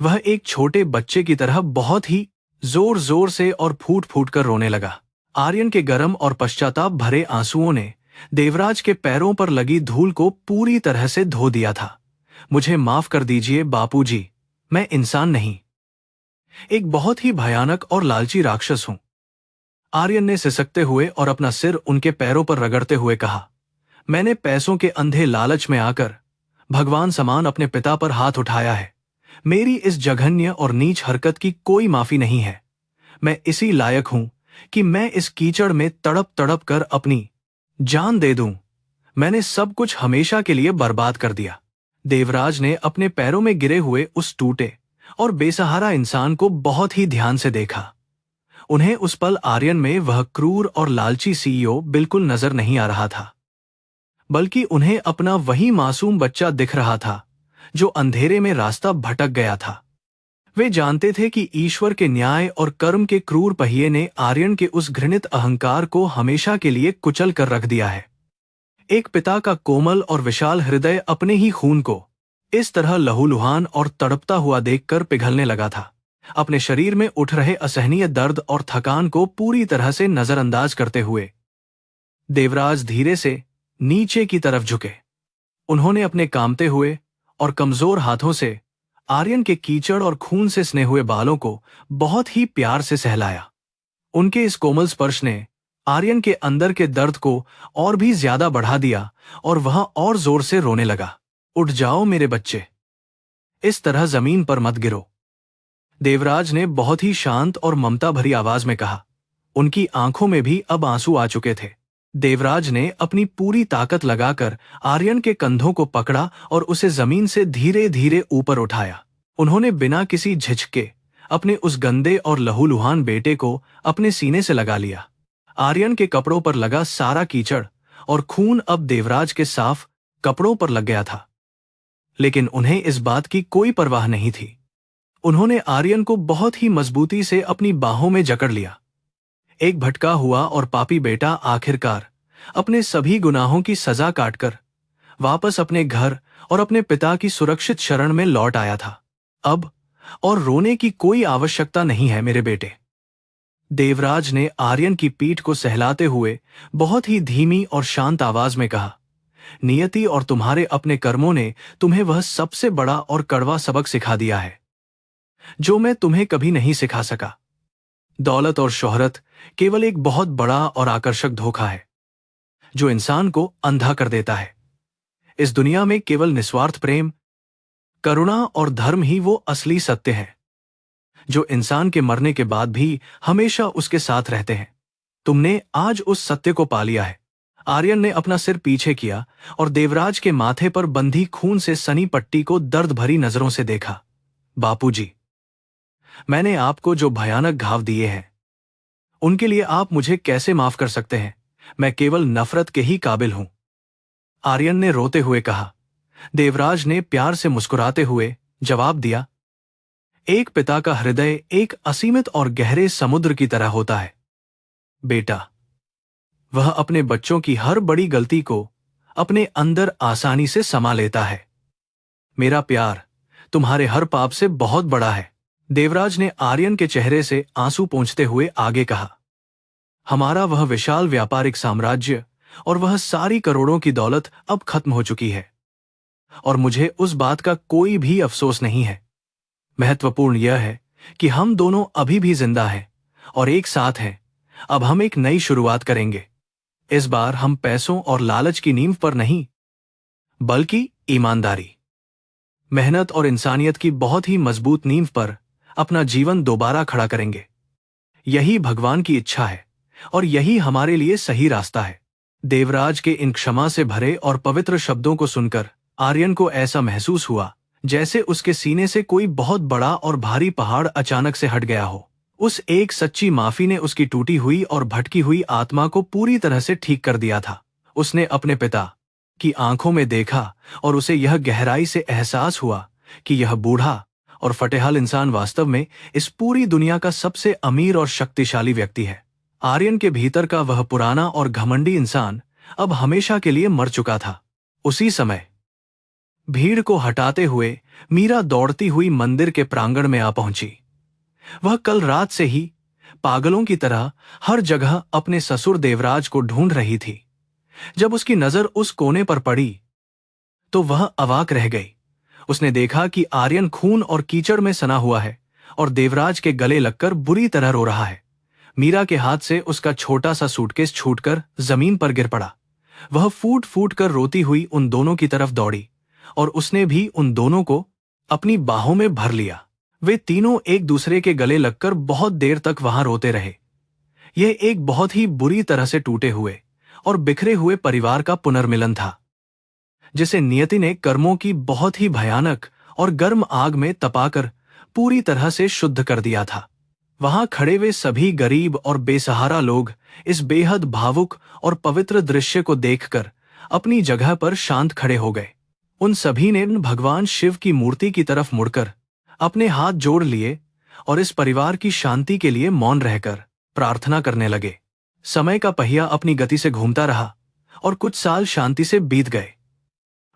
वह एक छोटे बच्चे की तरह बहुत ही जोर जोर से और फूट फूट कर रोने लगा। आर्यन के गर्म और पश्चाताप भरे आंसुओं ने देवराज के पैरों पर लगी धूल को पूरी तरह से धो दिया था। मुझे माफ कर दीजिए बापूजी, मैं इंसान नहीं, एक बहुत ही भयानक और लालची राक्षस हूं। आर्यन ने सिसकते हुए और अपना सिर उनके पैरों पर रगड़ते हुए कहा, मैंने पैसों के अंधे लालच में आकर भगवान समान अपने पिता पर हाथ उठाया है। मेरी इस जघन्य और नीच हरकत की कोई माफी नहीं है। मैं इसी लायक हूं कि मैं इस कीचड़ में तड़प तड़प कर अपनी जान दे दूं। मैंने सब कुछ हमेशा के लिए बर्बाद कर दिया। देवराज ने अपने पैरों में गिरे हुए उस टूटे और बेसहारा इंसान को बहुत ही ध्यान से देखा। उन्हें उस पल आर्यन में वह क्रूर और लालची सीईओ बिल्कुल नजर नहीं आ रहा था, बल्कि उन्हें अपना वही मासूम बच्चा दिख रहा था जो अंधेरे में रास्ता भटक गया था। वे जानते थे कि ईश्वर के न्याय और कर्म के क्रूर पहिए ने आर्यन के उस घृणित अहंकार को हमेशा के लिए कुचल कर रख दिया है। एक पिता का कोमल और विशाल हृदय अपने ही खून को इस तरह लहूलुहान और तड़पता हुआ देखकर पिघलने लगा था। अपने शरीर में उठ रहे असहनीय दर्द और थकान को पूरी तरह से नजरअंदाज करते हुए देवराज धीरे से नीचे की तरफ झुके। उन्होंने अपने कांपते हुए और कमजोर हाथों से आर्यन के कीचड़ और खून से सने हुए बालों को बहुत ही प्यार से सहलाया। उनके इस कोमल स्पर्श ने आर्यन के अंदर के दर्द को और भी ज्यादा बढ़ा दिया और वह और जोर से रोने लगा। उठ जाओ मेरे बच्चे, इस तरह जमीन पर मत गिरो, देवराज ने बहुत ही शांत और ममता भरी आवाज में कहा। उनकी आंखों में भी अब आंसू आ चुके थे। देवराज ने अपनी पूरी ताकत लगाकर आर्यन के कंधों को पकड़ा और उसे जमीन से धीरे धीरे ऊपर उठाया। उन्होंने बिना किसी झिझके अपने उस गंदे और लहूलुहान बेटे को अपने सीने से लगा लिया। आर्यन के कपड़ों पर लगा सारा कीचड़ और खून अब देवराज के साफ कपड़ों पर लग गया था, लेकिन उन्हें इस बात की कोई परवाह नहीं थी। उन्होंने आर्यन को बहुत ही मजबूती से अपनी बाहों में जकड़ लिया। एक भटका हुआ और पापी बेटा आखिरकार अपने सभी गुनाहों की सजा काटकर वापस अपने घर और अपने पिता की सुरक्षित शरण में लौट आया था। अब और रोने की कोई आवश्यकता नहीं है मेरे बेटे, देवराज ने आर्यन की पीठ को सहलाते हुए बहुत ही धीमी और शांत आवाज में कहा। नियति और तुम्हारे अपने कर्मों ने तुम्हें वह सबसे बड़ा और कड़वा सबक सिखा दिया है जो मैं तुम्हें कभी नहीं सिखा सका। दौलत और शोहरत केवल एक बहुत बड़ा और आकर्षक धोखा है जो इंसान को अंधा कर देता है। इस दुनिया में केवल निस्वार्थ प्रेम, करुणा और धर्म ही वो असली सत्य है जो इंसान के मरने के बाद भी हमेशा उसके साथ रहते हैं। तुमने आज उस सत्य को पा लिया है। आर्यन ने अपना सिर पीछे किया और देवराज के माथे पर बंधी खून से सनी पट्टी को दर्द भरी नजरों से देखा। बापूजी, मैंने आपको जो भयानक घाव दिए हैं उनके लिए आप मुझे कैसे माफ कर सकते हैं? मैं केवल नफरत के ही काबिल हूं, आर्यन ने रोते हुए कहा। देवराज ने प्यार से मुस्कुराते हुए जवाब दिया, एक पिता का हृदय एक असीमित और गहरे समुद्र की तरह होता है बेटा। वह अपने बच्चों की हर बड़ी गलती को अपने अंदर आसानी से समा लेता है। मेरा प्यार तुम्हारे हर पाप से बहुत बड़ा है। देवराज ने आर्यन के चेहरे से आंसू पोंछते हुए आगे कहा, हमारा वह विशाल व्यापारिक साम्राज्य और वह सारी करोड़ों की दौलत अब खत्म हो चुकी है और मुझे उस बात का कोई भी अफसोस नहीं है। महत्वपूर्ण यह है कि हम दोनों अभी भी जिंदा हैं और एक साथ हैं। अब हम एक नई शुरुआत करेंगे। इस बार हम पैसों और लालच की नींव पर नहीं, बल्कि ईमानदारी, मेहनत और इंसानियत की बहुत ही मजबूत नींव पर अपना जीवन दोबारा खड़ा करेंगे। यही भगवान की इच्छा है और यही हमारे लिए सही रास्ता है। देवराज के इन क्षमा से भरे और पवित्र शब्दों को सुनकर आर्यन को ऐसा महसूस हुआ जैसे उसके सीने से कोई बहुत बड़ा और भारी पहाड़ अचानक से हट गया हो। उस एक सच्ची माफी ने उसकी टूटी हुई और भटकी हुई आत्मा को पूरी तरह से ठीक कर दिया था। उसने अपने पिता की आंखों में देखा और उसे यह गहराई से एहसास हुआ कि यह बूढ़ा और फटेहाल इंसान वास्तव में इस पूरी दुनिया का सबसे अमीर और शक्तिशाली व्यक्ति है। आर्यन के भीतर का वह पुराना और घमंडी इंसान अब हमेशा के लिए मर चुका था। उसी समय भीड़ को हटाते हुए मीरा दौड़ती हुई मंदिर के प्रांगण में आ पहुंची। वह कल रात से ही पागलों की तरह हर जगह अपने ससुर देवराज को ढूंढ रही थी। जब उसकी नजर उस कोने पर पड़ी तो वह अवाक रह गई। उसने देखा कि आर्यन खून और कीचड़ में सना हुआ है और देवराज के गले लगकर बुरी तरह रो रहा है। मीरा के हाथ से उसका छोटा सा सूटकेस छूटकर जमीन पर गिर पड़ा। वह फूट फूट कर रोती हुई उन दोनों की तरफ दौड़ी और उसने भी उन दोनों को अपनी बाहों में भर लिया। वे तीनों एक दूसरे के गले लगकर बहुत देर तक वहां रोते रहे। यह एक बहुत ही बुरी तरह से टूटे हुए और बिखरे हुए परिवार का पुनर्मिलन था, जिसे नियति ने कर्मों की बहुत ही भयानक और गर्म आग में तपाकर पूरी तरह से शुद्ध कर दिया था। वहां खड़े हुए सभी गरीब और बेसहारा लोग इस बेहद भावुक और पवित्र दृश्य को देखकर अपनी जगह पर शांत खड़े हो गए। उन सभी ने भगवान शिव की मूर्ति की तरफ मुड़कर अपने हाथ जोड़ लिए और इस परिवार की शांति के लिए मौन रहकर प्रार्थना करने लगे। समय का पहिया अपनी गति से घूमता रहा और कुछ साल शांति से बीत गए।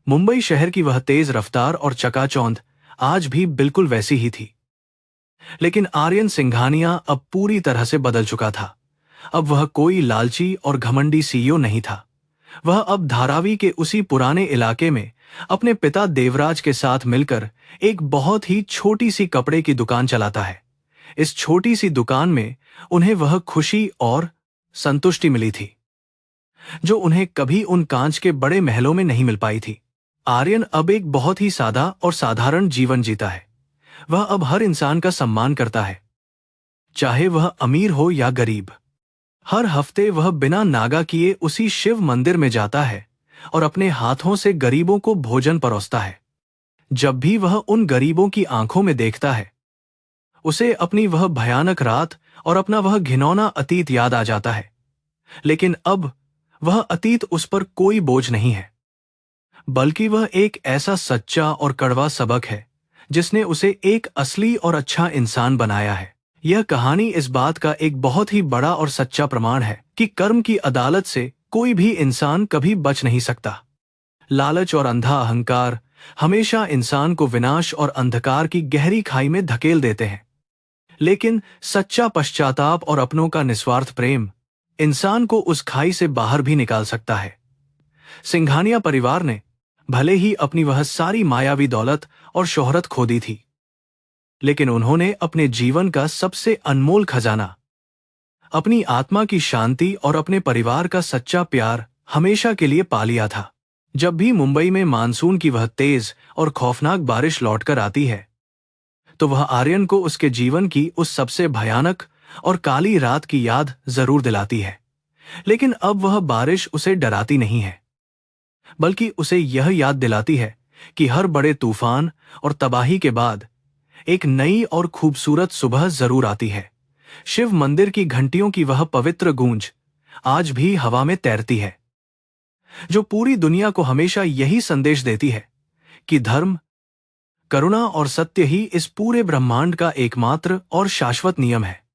मुंबई शहर की वह तेज रफ्तार और चकाचौंध आज भी बिल्कुल वैसी ही थी, लेकिन आर्यन सिंघानिया अब पूरी तरह से बदल चुका था। अब वह कोई लालची और घमंडी सीईओ नहीं था। वह अब धारावी के उसी पुराने इलाके में अपने पिता देवराज के साथ मिलकर एक बहुत ही छोटी सी कपड़े की दुकान चलाता है। इस छोटी सी दुकान में उन्हें वह खुशी और संतुष्टि मिली थी जो उन्हें कभी उन कांच के बड़े महलों में नहीं मिल पाई थी। आर्यन अब एक बहुत ही सादा और साधारण जीवन जीता है। वह अब हर इंसान का सम्मान करता है, चाहे वह अमीर हो या गरीब। हर हफ्ते वह बिना नागा किए उसी शिव मंदिर में जाता है और अपने हाथों से गरीबों को भोजन परोसता है। जब भी वह उन गरीबों की आंखों में देखता है, उसे अपनी वह भयानक रात और अपना वह घिनौना अतीत याद आ जाता है। लेकिन अब वह अतीत उस पर कोई बोझ नहीं है, बल्कि वह एक ऐसा सच्चा और कड़वा सबक है जिसने उसे एक असली और अच्छा इंसान बनाया है। यह कहानी इस बात का एक बहुत ही बड़ा और सच्चा प्रमाण है कि कर्म की अदालत से कोई भी इंसान कभी बच नहीं सकता। लालच और अंधा अहंकार हमेशा इंसान को विनाश और अंधकार की गहरी खाई में धकेल देते हैं, लेकिन सच्चा पश्चाताप और अपनों का निस्वार्थ प्रेम इंसान को उस खाई से बाहर भी निकाल सकता है। सिंघानिया परिवार ने भले ही अपनी वह सारी मायावी दौलत और शोहरत खो दी थी, लेकिन उन्होंने अपने जीवन का सबसे अनमोल खजाना, अपनी आत्मा की शांति और अपने परिवार का सच्चा प्यार हमेशा के लिए पा लिया था। जब भी मुंबई में मानसून की वह तेज और खौफनाक बारिश लौटकर आती है, तो वह आर्यन को उसके जीवन की उस सबसे भयानक और काली रात की याद जरूर दिलाती है। लेकिन अब वह बारिश उसे डराती नहीं है, बल्कि उसे यह याद दिलाती है कि हर बड़े तूफान और तबाही के बाद एक नई और खूबसूरत सुबह जरूर आती है। शिव मंदिर की घंटियों की वह पवित्र गूंज आज भी हवा में तैरती है, जो पूरी दुनिया को हमेशा यही संदेश देती है कि धर्म, करुणा और सत्य ही इस पूरे ब्रह्मांड का एकमात्र और शाश्वत नियम है।